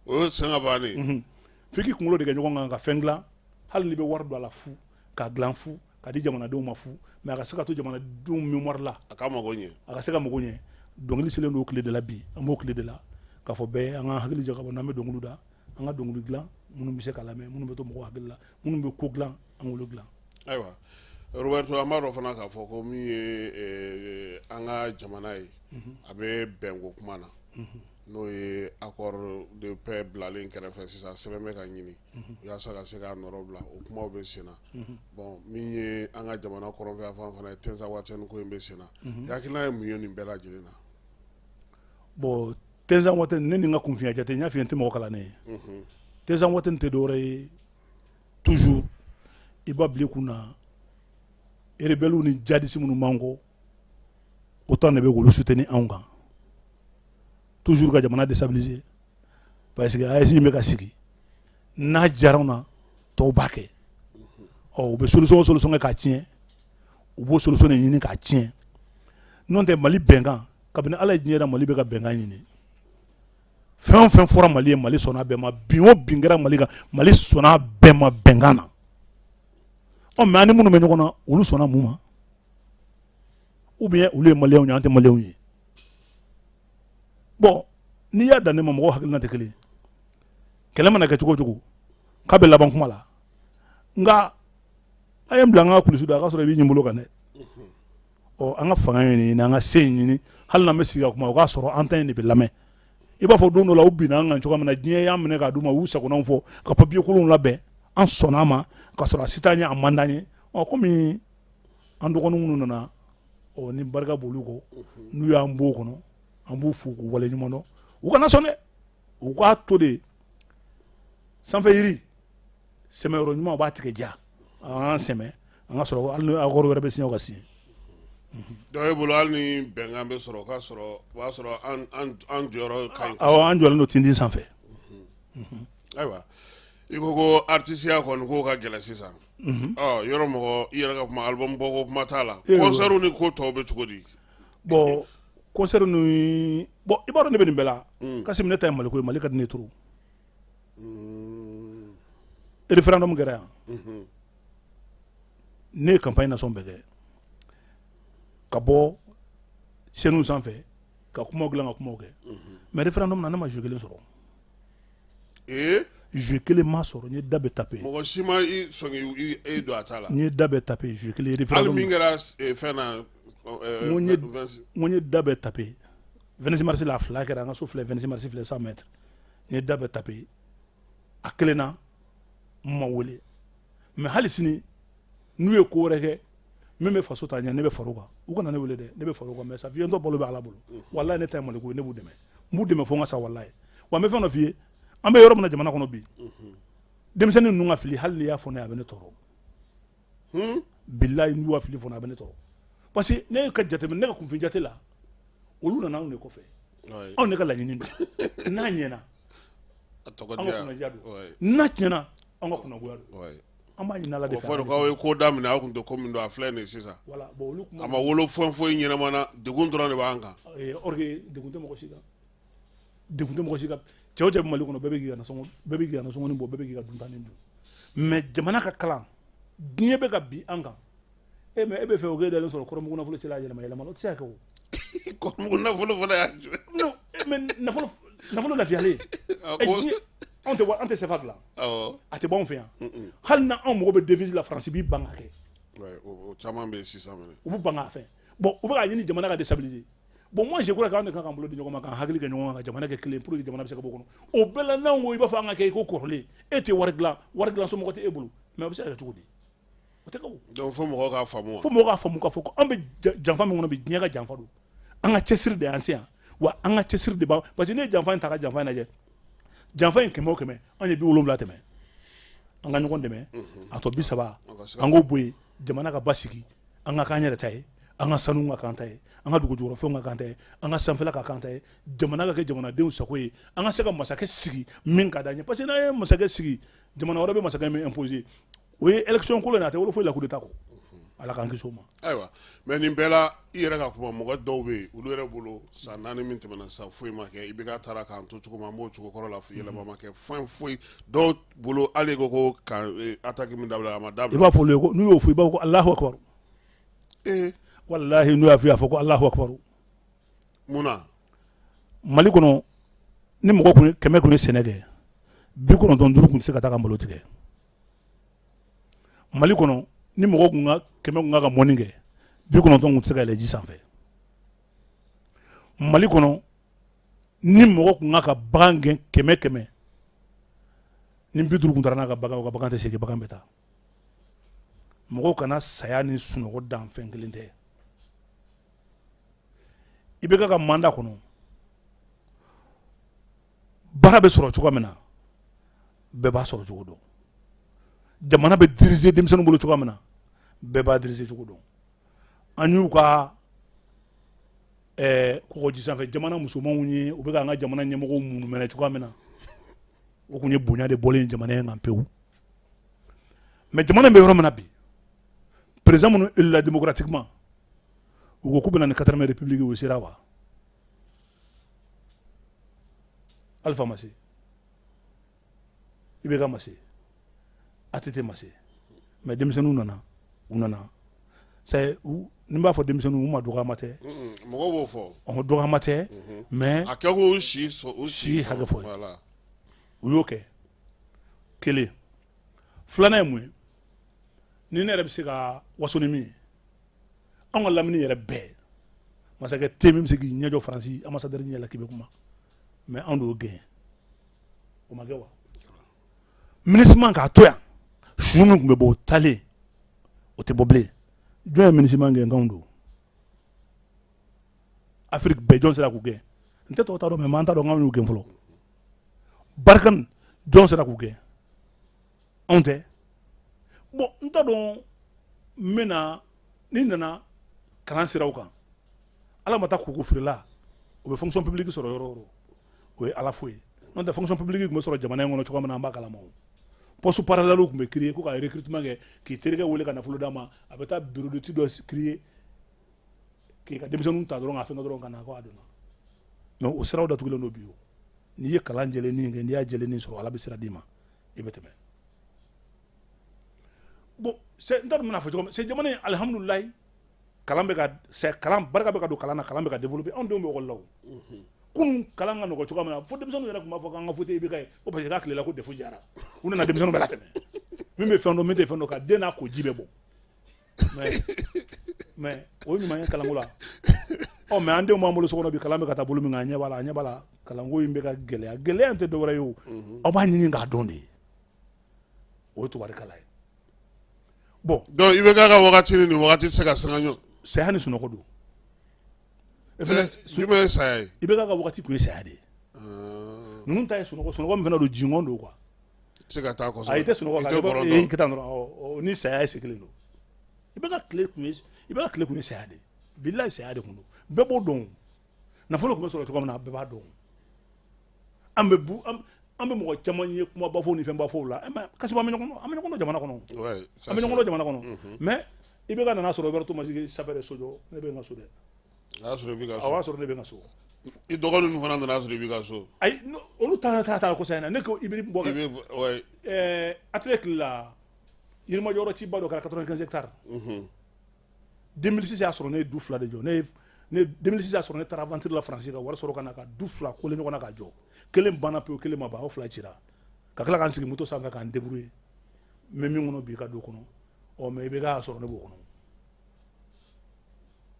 o ye sɛgɛn bannen f'i k'i kunkolo de kɛ ɲɔgɔn kan ka fɛn dilan hali n'i bɛ wari don a la fu k'a dilan fu k'a di jamanadenw ma fu mais a ka se ka to jamanadenw mémoire la a ka mago ɲɛ a ka se ka mago ɲɛ dɔnkili selen don o tile de la bi an b'o tile de la k'a fɔ bɛɛ an ka hakili jagabɔ n'an bɛ dɔnkili da an ka dɔnkili dilan minnu bɛ se k'a lamɛn minnu bɛ to mɔgɔw hakili la minnu bɛ ko dilan an k'olu dilan ayiwa Roberto an b'a dɔn fana k'a fɔ ko min ye an ka jamana ye a bɛ bɛnko kuma na n'o ye accord de paix bilalen kɛrɛfɛ sisan sɛbɛn bɛ ka ɲini yaasa ka se k'a nɔrɔ bila o kumaw bɛ sen na bon min ye an ka jamana kɔrɔnfɛ fan fana ye Tenza Wateni ko in bɛ sen na hakilina ye mun ye nin bɛɛ lajɛlen na bon Tenza Wateni ne ni n ka kunfinya jate n y'a f'i ye n tɛ mɔgɔ kalannen ye Tenza Wateni tɛ dɔwɛrɛ ye toujours i b'a bila i kun na rebelles ni djihadistes minnu b'an kɔ autant de bɛ k'olu soutenir anw kan toujours ka jamana déstabiliser parce que AES bɛ ka sigi n'a diyara anw na tɔw b'a kɛ u bɛ solution kɛ k'a tiɲɛ u b'o solution de ɲini k'a tiɲɛ n'o tɛ Mali bɛnkan kabini Ala ye diɲɛ da Mali bɛ ka bɛnkan ɲini fɛn o fɛn fɔra Mali ye Mali sɔnna bɛɛ ma bin o bin kɛra Mali kan Mali sɔnna bɛɛ ma bɛnkan na mais ani minnu bɛ ɲɔgɔn na olu sɔnna mun ma ou bien olu ye maliyɛnw ye an tɛ maliyɛnw ye bon n'i y'a dan ne ma mɔgɔw hakilina tɛ kelen kɛlɛ mana kɛ cogo o cogo k'a bɛ laban kuma la nka a ye n bila an ka kulusi da a ka sɔrɔ i b'i ɲin bolo kan dɛ an ka fanga ɲini an ka se ɲini hali n'an bɛ sigi ka kuma o k'a sɔrɔ an ta in de bɛ lamɛn i b'a fɔ don dɔ la u binna an kan cogoya min na diɲɛ y'an minɛ k'a d'u ma u y'u sagonanw fɔ ka papier kolonw labɛn an sɔnna a ma ka sɔrɔ a si t'an ɲɛ a man d'an ye komi an dɔgɔnin minnu nana ni barika b'olu kɔ n'u y'an b'o kɔnɔ an b'u fo k'u waleɲuman dɔn u kana sɔn dɛ u k'a to de sanfɛ yiri sɛmɛyɔrɔ ɲuman u b'a tigɛ ja an sɛmɛ an ka sɔrɔ hali ni accord wɛrɛ bɛ signé o ka signé donc e bolo hali ni bɛnkan bɛ sɔrɔ k'a sɔrɔ o b'a sɔrɔ an jɔyɔrɔ ka ɲi awɔ an jɔlen don tintin sanfɛ ayiwa i ko artisiya kɔni k'o ka gɛlɛn sisan yɔrɔ mɔgɔ i yɛrɛ ka kuma album bɔ ko kuma t'a la concert ni ko tɔw bɛ cogo di bon concert ni bon i b'a dɔn ne bɛ nin bɛɛ la Kassim ne ta ye Maliko ye Mali ka di ne trop référendum kɛra yan ne ye campagne nasɔn bɛɛ kɛ ka bɔ chaîne sanfɛ ka kumaw dilan ka kumaw kɛ mais référendum na ne ma jouer kelen sɔrɔ jouer kelen ma sɔrɔ n ye da bɛɛ taper mɔgɔ si ma i sɔn k'i don a ta la n ye da bɛɛ taper jouer kelen référendum hali min kɛra fɛn na n ye da bɛɛ taper 26 mars la a fila kɛra an ka so filɛ 26 mars filɛ 100 mètres n ye da bɛɛ taper a kelen na n ma wele mais hali sini n'u ye ko wɛrɛ kɛ min bɛ faso ta ɲɛ ne bɛ far'o kan u kana ne wele dɛ ne bɛ far'o kan mais safiyɛntɔ balo bɛ Ala bolo walayi ne ta ye Maliko ye ne b'u dɛmɛ n b'u dɛmɛ fo n ka sa walayi wa n bɛ fɛn dɔ f'i ye an bɛ yɔrɔ min na jamana kɔnɔ bi denmisɛnnin ninnu ka fili hali n'i y'a fɔ ne ye a bɛ ne tɔɔrɔ bilayi n'u ka fili fɔ ne a bɛ ne tɔɔrɔ parce que ne ka jateminɛ ne ka kunfin jate la olu nana anw de kɔfɛ anw de ka laɲini don n'a ɲɛna an ka kunnadiya don n'a tiɲɛna an ka kunnagoya don an b'a ɲini Ala de fɛ o fɔ k'aw ye ko daminɛ aw tun tɛ ko min don a filɛ nin ye sisan a ma wolo fɛn foyi ɲɛnama na degun dɔrɔn de b'an kan or que degun tɛ mɔgɔ si kan degun tɛ mɔgɔ si kan cɛw cɛ bɛ Mali kɔnɔ bɛɛ bɛ k'i ka nasɔngɔ ni bɔ bɛɛ bɛ k'i ka dunta ni dun mais jamana ka kalan diɲɛ bɛ ka bi an kan mais e bɛ fɛ o k'e dalen sɔrɔ kɔrɔmugu nafolo cɛla yɛlɛma o tɛ se ka kɛ o kɔrɔmugu nafolo fana y'a jɔ non mais nafolo lafiyalen an tɛ sefa dilan a tɛ b'anw fɛ yan hali na anw mago bɛ devise la France b'i ban ka kɛ o caman bɛ yen sisan u b'u ban k'a fɛ bon u bɛ k'a ɲini jamana ka déstabiliser bon moi je crois k'an de kan k'an bolo di ɲɔgɔn ma k'an hakili kɛ ɲɔgɔn kan ka jamana kɛ kelen pour que jamana bɛ se ka bɔ o kɔnɔ o bɛɛ la n'anw ko i b'a fɔ an ka kɛ i ko kɔrɔlen e tɛ wari dilan somɔgɔ tɛ e bolo mais o bɛ se ka kɛ cogo di o tɛ kɛ o donc fo mɔgɔw k'a faamu fo mɔgɔw k'a faamu k'a fɔ ko an bɛ janfa min kɔnɔ bi diɲɛ ka janfa don an ka cɛsiri de y'an se yan wa an ka cɛsiri de b'an parce que ne ye janfa in ta ka janfa in lajɛ janfa in 100 o 100 an ye 70 tɛmɛ an ka ɲɔgɔn dɛmɛ a tɔ 30 an k'o bɔ yen jamana ka basigi an ka k'an yɛrɛ ta ye an ka sanu ka k'an ta ye an ka dugujukɔrɔfɛnw ka k'an ta ye an ka sanfɛla ka k'an ta ye jamana ka kɛ jamanadenw sago ye an ka se ka masakɛ sigi min ka d'an ye parce que n'an ye masakɛ sigi jamana wɛrɛ bɛ masakɛ min imposer o ye élection ko la a tɛ wolo foyi la coup d'état kɔ ala k'an kisi o ma ayiwa mais nin bɛɛ la i yɛrɛ ka kuma mɔgɔ dɔw bɛ yen olu yɛrɛ bolo san 4 min tɛmɛna sa foyi ma kɛ i bɛ ka taara k'an to cogo min an b'o cogo kɔrɔ la yɛlɛma ma kɛ fɛn foyi dɔw bolo hali ko attaque min dabila a ma dabila i b'a fɔ olu ye ko n'u y'o fɔ i b'a fɔ ko Allahu akbar wallahi n'u y'a fɔ i y'a fɔ ko Allahu akbar munna Mali kɔnɔ ni mɔgɔ kun 100 kun ye sɛnɛ kɛ 95 kun tɛ se ka taa ka malo tigɛ Mali kɔnɔ ni mɔgɔ kun ka 100 kun ka mɔni kɛ 90 kun tɛ se ka yɛlɛ ji sanfɛ Mali kɔnɔ ni mɔgɔ kun ka bagan gɛn 100 ni 50 kun taara n'a ka bagan tɛ segin bagan bɛ taa mɔgɔw kana saya ni sunɔgɔ dan fɛn kelen tɛ i bɛ ka mandat kɔnɔ baara bɛ sɔrɔ cogo min na bɛɛ b'a sɔrɔ cogo dɔn jamana bɛ diriger denmisɛnninw bolo cogo min na bɛɛ b'a diriger cogo dɔn an y'u ka kɔgɔji sanfɛ jamana musomanw ye u bɛ k'an ka jamana ɲɛmɔgɔw munumɛnɛ cogo min na o kun ye bonya de bɔlen jamana in kan pewu mais jamana bɛ yɔrɔ min na bi président minnu élus démocratiquement u ko k'u bɛ na ni 4ème république o sera wa Alpha ma se IBK ma se ATT ma se mais denmisɛnninw nana u nana c'est ni b'a fɔ denmisɛnninw u ma dɔgɔyama tɛ mɔgɔw b'o fɔ dɔgɔyama tɛ mais a kɛ ko si hakɛ fɔ u y'o kɛ kelen filanan ye mun ye ni ne yɛrɛ bɛ se ka waso ni min ye an ka lamini yɛrɛ bɛɛ masakɛ te min bɛ se k'i ɲɛjɔ Faransi ambassadeur ɲɛ la k'i bɛ kuma mais an y'o gɛn o ma kɛ wa ministre man k'a to yan su min tun bɛ bɔ o taalen o tɛ bɔ bilen jɔn ye ministre man gɛn kanw don Afrique bɛɛ jɔn sera k'u gɛn n tɛ tɔgɔ t'a dɔn mais an t'a dɔn k'anw y'u gɛn fɔlɔ Barikani jɔn sera k'u gɛn anw tɛ bon n t'a dɔn n bɛna ni nana kalan siraw kan ala ma taa koko feerela o bɛ fonction publique sɔrɔ yɔrɔ o yɔrɔ o ye ala fo ye n'o tɛ fonction publique tun bɛ sɔrɔ jamana in kɔnɔ cogo min na an b'a kalama o poste parallèle tun bɛ créer ko ka recrutement kɛ k'i terikɛ wele ka nafolo d'a ma a bɛ taa bureau d'étude dɔ créer k'i ka denmisɛnninw ta dɔrɔn ka fɛn dɔrɔn ka na ko a donna mais o siraw datugulen don bi o n'i ye kalan jɛlennin kɛ n'i y'a jɛlennin sɔrɔ ala bɛ sira d'i ma i bɛ tɛmɛ bon n t'a dɔn n bɛna fɔ cogo min c'est jamana in alihamudulilayi kalan bɛ ka kalan barika bɛ ka don kalan na kalan bɛ ka développer anw denw bɛ école la o kunun kalan ka nɔgɔ cogo min na fo denmisɛnninw yɛrɛ tun b'a fɔ k'an ka fauteuil IBK ye ko parce que k'a tilela ko défaut jara u nana denmisɛnninw bɛɛ latɛmɛ min bɛ fɛn dɔn min tɛ fɛn dɔn ka den n'a ko ji bɛ bɔ mais o ye ɲuman ye kalanko la mais an denw b'an bolo so kɔnɔ bi kalan bɛ ka taa bolo min kan a ɲɛ b'a la kalanko in bɛ ka gɛlɛya in tɛ dɔwɛrɛ ye o aw b'a ɲini k'a dɔn de ye o ye tubaarikala ye bon donc IBK ka wagati ni nin wagati tɛ se ka sanga ɲɔgɔn saya ni sunɔgɔ don jumɛn ye saya ye IBK ka wagati tun ye saya de ye ninnu ta ye sunɔgɔ min fana don jingɔn don quoi tɛ se ka taa kɔsɔbɛ ayi i tɛ sunɔgɔ kan i ka taa dɔrɔn ni saya ye se kelen don IBK tile tun ye saya de ye bilayi saya de tun don bɛɛ b'o dɔn nafolo tun bɛ sɔrɔ cogo min na bɛɛ b'a dɔn an bɛ mɔgɔ caman ye kumaba fɔ ni fɛnba fɔ la kasi an bɛ ɲɔgɔn dɔn jamana kɔnɔ mais IBK nana sɔrɔ Roberto Massigi sapeur Sojo ne bɛ n ka so dɛ o y'a sɔrɔ ne bɛ n ka so i dɔgɔnin ninnu fana nana sɔrɔ i b'i ka so. ayi olu taara kɔsa in na ne ko Ibiri bɔ ouais. Atelier la Yirimajɔ ci ba dɔ kɛra 95 hectares. 2006 y'a sɔrɔ ne ye du 2 de jɔ ne 2006 y'a sɔrɔ ne taara aventure la France ka wari sɔrɔ ka na ka du 2 kole ɲɔgɔn na ka jɔ kelen banna pewu kelen ma ban o 2 cira ka tila k'an sigi moto sanfɛ k'an débrouiller mais min kɔnɔ bi ka du kɔnɔ mais i bɛ k'a sɔrɔ ne b'o kɔnɔ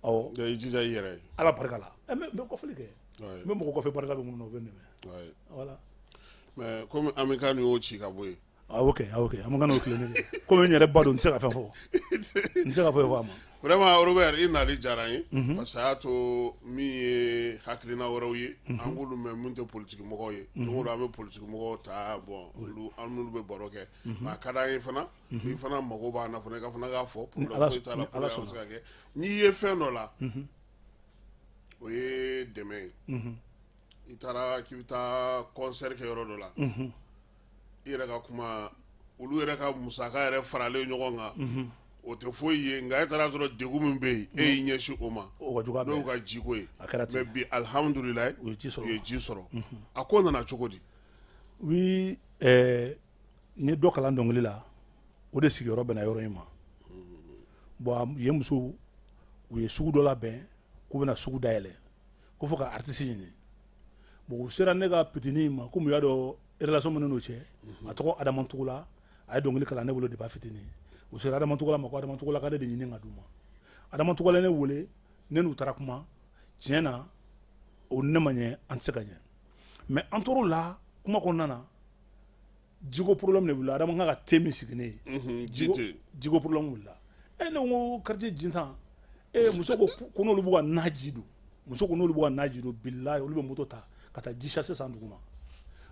awɔ i jija i yɛrɛ ye ala barika la n bɛ kɔfɛli kɛ n bɛ mɔgɔ kɔfɛ barika bɛ minnu na o bɛ n dɛmɛ voilà mais comme Amikan y'o ci ka bɔ yen ok an kana o tilen ne comme n yɛrɛ ba don n tɛ se ka fɛn fɔ n tɛ se ka fɛn fɔ a ma vraiment Robert i nali diyara n ye parce que a y'a to min ye hakilina wɛrɛw ye an k'olu mɛn min tɛ politiki mɔgɔw ye don o don an bɛ politiki mɔgɔw ta bon olu an n'olu bɛ baro kɛ mais a ka d'an ye fana n'i fana mago b'an na fana i ka fana k'a fɔ problème foyi t'a la pour que a bɛ se ka kɛ n'i ye fɛn dɔ la o ye dɛmɛ ye i taara k'i bɛ taa concert kɛ yɔrɔ dɔ la i yɛrɛ ka kuma olu yɛrɛ ka musaka yɛrɛ faralen ɲɔgɔn kan o tɛ foyi ye nka e taara sɔrɔ degun min bɛ yen e y'i ɲɛsin o ma n'o ka jiko ye mais bi alihamudulilayi u ye ji sɔrɔ a ko nana cogo di oui n ye dɔ kalan dɔnkili la o de sigiyɔrɔ bɛnna yɔrɔ in ma bon yen musow u ye sugu dɔ labɛn k'u bɛna sugu dayɛlɛ ko fo ka artiste ɲini bon u sera ne ka pitinin ma komi u y'a dɔn relation min n'o cɛ a tɔgɔ Adama Tugula a ye dɔnkili kalan ne bolo depuis a fitinin u sera Adama Tugula ma ko Adama Tugula ka ne de ɲini ka d'u ma Adama Tugula ne wele ne n'u taara kuma tiɲɛ na o ne ma ɲɛ an tɛ se ka ɲɛ mais an tor'o la kuma kɔnɔna na jiko problème de wulila Adama ka te min sigi ne ye jiko problème wulila ne ko quartier Jintan muso ko n'olu b'u ka naji don muso ko n'olu b'u ka naji don bilahi olu bɛ moto ta ka taa ji chasse san dugu ma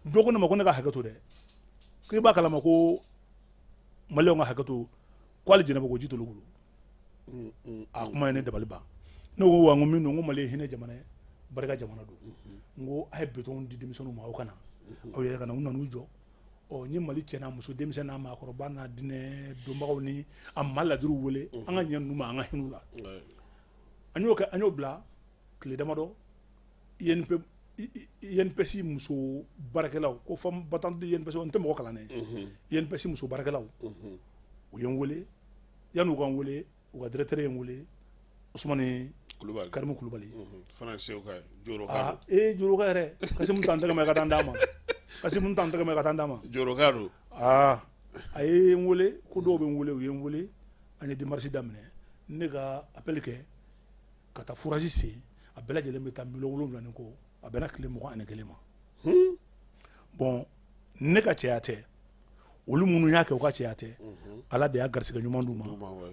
dɔ ko ne ma ko ne ka hakɛ to dɛ k'i b'a kalama ko maliyɛnw ka hakɛ to ko hali jɛnɛba ko ji t'olu bolo a kuma ye ne dabali ban ne ko wa n ko min don n ko Mali ye hinɛ jamana ye barika jamana don n ko a ye béton di denmisɛnninw ma aw ka na aw yɛrɛ ka na u nan'u jɔ n ye Mali cɛ n'a muso denmisɛn n'a maakɔrɔba n'a dinɛ dɔnbagaw ni a ma ladiriw wele an ka ɲɛ ninnu ma an ka hinɛ u la an y'o kɛ an y'o bila tile damadɔ INPS muso baarakɛlaw ko femme battante de INPS n tɛ mɔgɔ kalannen INPS muso baarakɛlaw u ye n wele yan'u ka n wele u ka directeur ye n wele Usumani Karimu Kulubali fana sew ka Joroka Joroka yɛrɛ Kasimu t'an tɛgɛ ma ka taa n d'a ma Kasimu t'an tɛgɛ ma ka taa n d'a ma Joroka do a ye n wele ko dɔw bɛ n wele u ye n wele an ye démarche daminɛ ne ka appel kɛ ka taa fourage sen a bɛɛ lajɛlen bɛ taa miliyɔn 7 ni kɔ a bɛna tile 21 ma bon ne ka cɛya tɛ olu minnu y'a kɛ u ka cɛya tɛ ala de y'a garisɛgɛ ɲuman d'u ma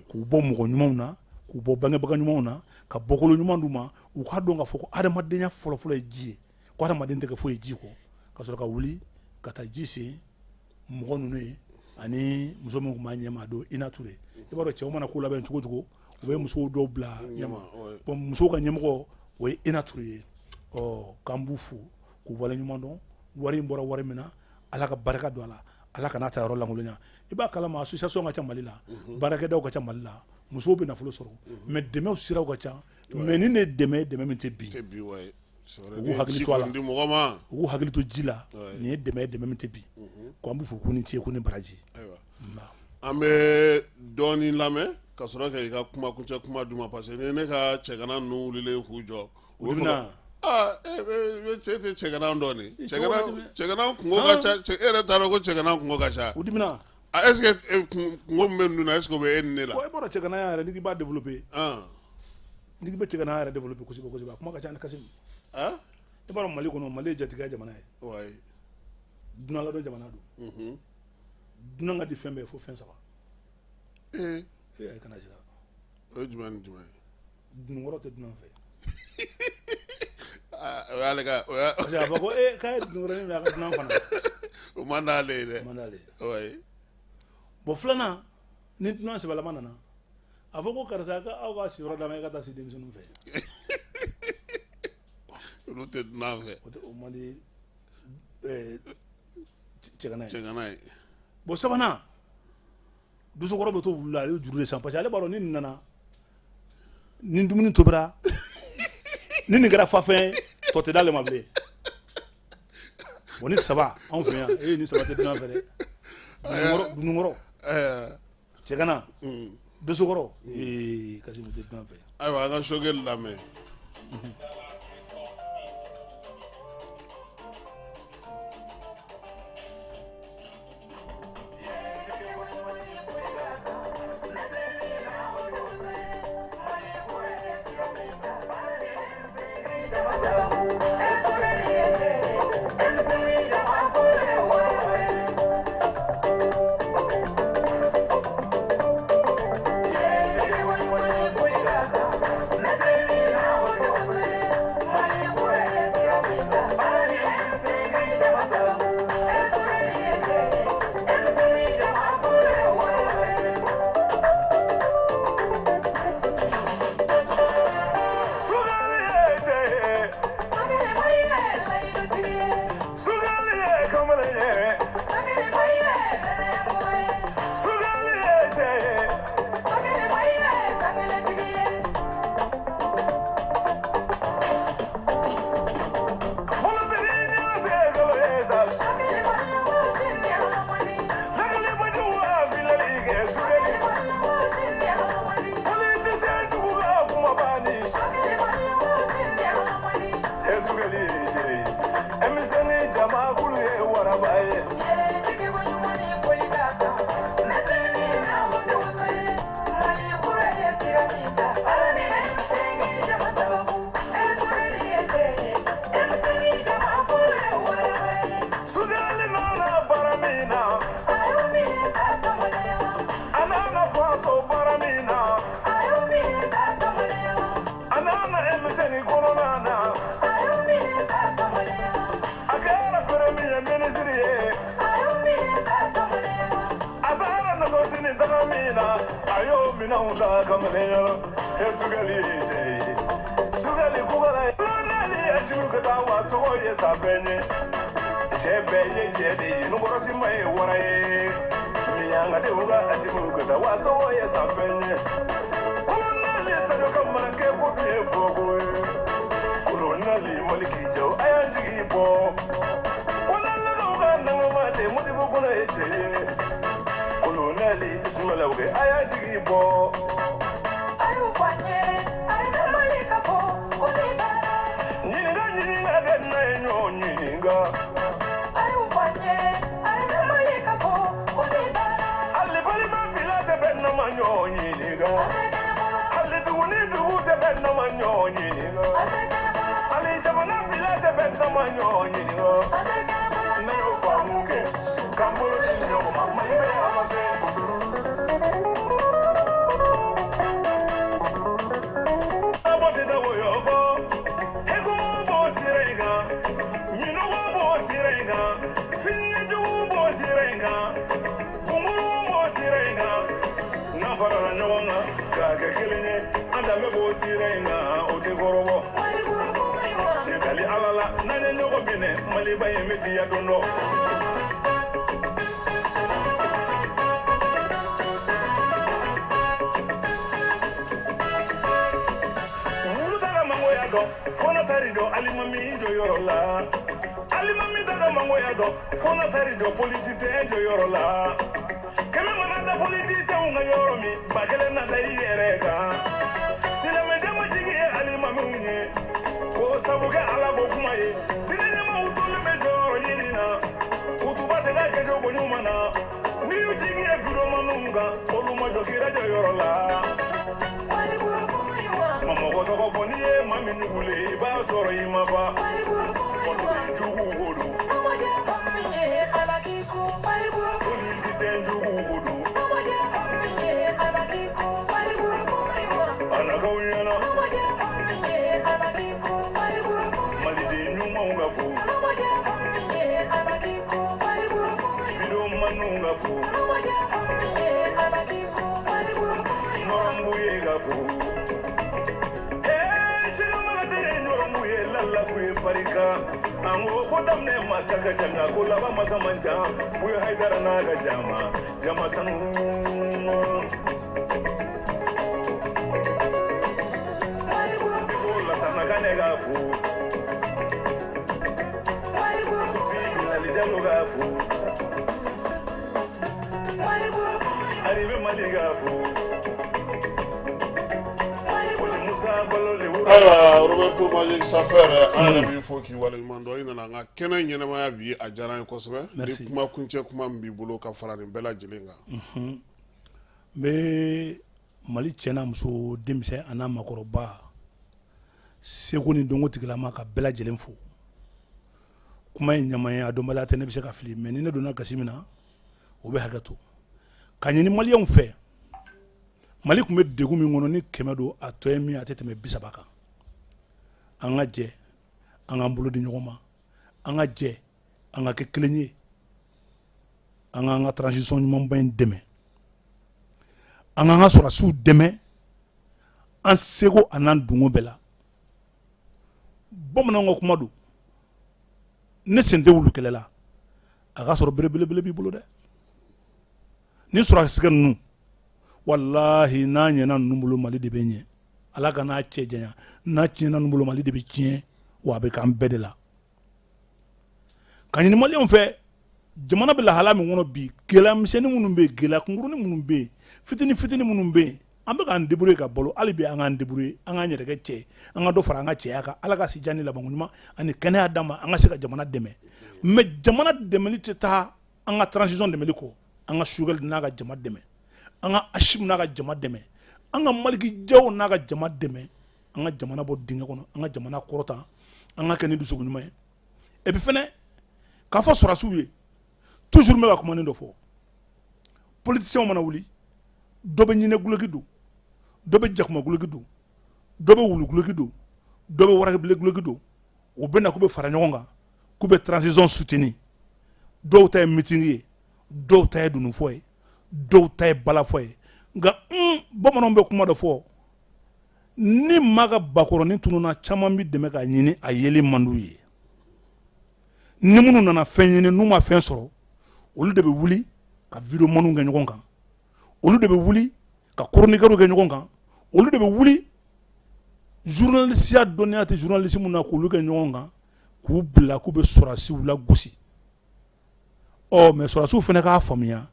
k'u bɔ mɔgɔ ɲumanw na k'u bɔ bangebaga ɲumanw na ka bɔkolo ɲuman d'u ma u k'a dɔn k'a fɔ ko adamadenya fɔlɔfɔlɔ ye ji ye ko adamaden tɛ kɛ foyi ye ji kɔ ka sɔrɔ ka wuli ka taa ji sen mɔgɔ ninnu ye ani muso min tun b'a ɲɛma a don Ina Ture i b'a dɔn cɛw mana ko labɛn cogo cogo u bɛ musow dɔw bila ɲɛma bon musow ka ɲɛmɔgɔ o ye Ina Ture ye k'an b'u fo k'u waleɲuman dɔn wari in bɔra wari min na ala ka barika don a la ala kana taa yɔrɔ langolonya i b'a kalama association ka ca Mali la baarakɛdaw ka ca Mali la musow bɛ nafolo sɔrɔ mais dɛmɛw siraw ka ca mais ni ne dɛmɛ min tɛ bi u k'u hakili to a la u k'u hakili to ji la nin ye dɛmɛ min tɛ bi ko an b'u fo k'u ni ce k'u ni baraji an bɛ dɔɔnin lamɛn ka sɔrɔ ka i ka kumakuncɛ kuma d'u ma parce que ne ka cɛgana ninnu wulilen k'u jɔ u bɛna cɛ tɛ cɛgana dɔɔnin cɛgana kungo ka ca e yɛrɛ t'a dɔn ko cɛgana kungo ka ca u dimina est ce que kungo min bɛ ninnu na est ce que o bɛ e ni ne la i b'a dɔn cɛgana yɛrɛ n'i b'a développer n'i bɛ cɛgana yɛrɛ développer kosɛbɛ kosɛbɛ a kuma ka ca ni Kasimu i b'a dɔn Mali kɔnɔ Mali ye jatigiya jamana ye dunan ladɔn jamana don dunan ka di fɛn bɛɛ fo fɛn 3 kana jira o ye jumɛn ni jumɛn ye dununkɔrɔ tɛ dunan fɛ o y'ale ka parce que a fɔ ko k'a ye dununkɔrɔnin minɛ a ka dunan fana o man d'ale ye dɛ o man d'ale ye bon filanan ni dunan sɛbɛlama nana a fɔ ko karisa aw ka siyɔrɔ d'a ma i ka taa si denmisɛnninw fɛ olu tɛ dunan fɛ o man di cɛgana ye bon sabanan dusukɔrɔ bɛ to wulu la ale ye juru de san parce que ale b'a dɔn ni nin nana ni dumuni tobira ni nin kɛra fafɛn tɔ tɛ d'ale ma bilen bon ni saba anw fɛ yan ni saba tɛ dunan fɛ dɛ dununkɔrɔ cɛgana dosokɔrɔ Kasimu tɛ dunan fɛ ayiwa an ka sokɛli lamɛn Gafu. Arrivé Maligafu. Alors, Roberto Magic Sapere, il faut qu'il voit le mando. Il n'a pas qu'un élément à vie à Jaran Cosme. Merci. Kuma kunche kuma mbibolo ka farani bela jilenga. Mais Mali tiena muso demise ana makoroba. Segoni dongo tigilama ka bela jilen fo. Kuma nyamaya adomala tene bise ka fili mais ni ne donna kasimina o be hagato. Kanyini Mali on fait. Mali kumbe degu mi ngono ni kemedo atoemi ateteme bisabaka anga je anga mbulu di nyoma anga je anga ke klenye anga transition nyuma ben deme anga sora su deme an sego anan dungo bela bomna ngo kumadu ne sende wulu kelela aga soro bele bi bulu de ni sora siganu wallahi na nyena numbulu Mali de benye alaka na chejenya na nyena numbulu Mali de be chien wa be kan bedela kanini Mali on fait jamana bela hala mi wono bi gela miseni munun be gela kunguruni munun be fitini munun be ambe kan debrouiller ka bolo alibi an kan debrouiller an kan nyere ke che an do fara an ka che aka alaka si jani la banguma ani kene adama an se ka jamana deme mais jamana deme li ta an ka transition deme liko an ka sugar na ka jamana deme anga ashim naga jama deme anga maliki jaw naga jama deme anga jamana bo dinga kono anga jamana korota anga keni du sugu nyuma e bi fene ka fa sora suye toujours me ga ko manen do fo politicien mana wuli dobe nyine gulogidu dobe jakma gulogidu dobe wulu gulogidu dobe wara bele gulogidu o bena ko be fara nyonga ko be transition soutenu do tay meeting do tay dunu foye do tay bala foye nga bomonon be kuma do fo ni maga bakoro ni tununa chama bi deme ka nyini ayeli manduye ni munu nana fen nyini numa fen soro olu de be wuli ka video manu nga nyogon kan olu de be wuli ka chroniqueur nga nyogon kan olu de be wuli journaliste ya donate journaliste muna ko lu nga nyogon kan ku bla ku be sorasi wula gusi o mais sorasi fene ka famiya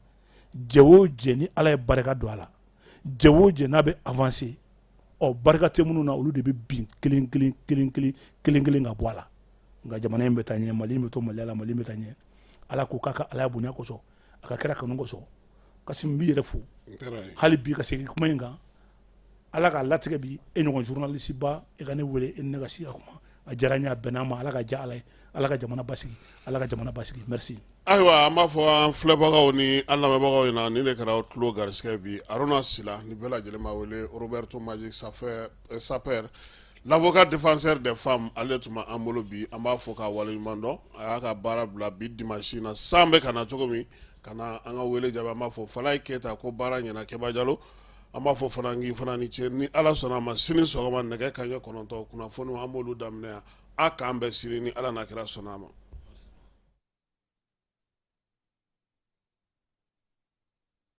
jewo jeni ala baraka do ala jewo jena be avancer o baraka te munu na olu de be bin kilin ga boala nga jamana yembe tanye Mali meto Mali ala Mali metanye ala ko kaka ala bunya ko so aka kera kanu ko so kasimbi yere fu hali bi ka segi kuma nga ala ka latige bi e nyon journaliste ba e gane wele en negasi akuma a jaranya benama ala ka ja ala ka jamana basigi merci. Aywa ma fo an flebagaw ni allamebagaw na ni le kara tlo garske bi arona sila ni bela jelema wele Roberto Magic Saper l'avocat défenseur des femmes aletuma amolo bi amba fo ka wale mando aka bara bla bi dimanche na sambe kana tokomi kana anga wele jaba ma fo falay keta ko bara nyana keba jalo amba fo fanangi fanani ni ala sona ma sini sogoma nege kanya kononto kuna fonu amolo damne aka ambe sini ni ala nakira sonama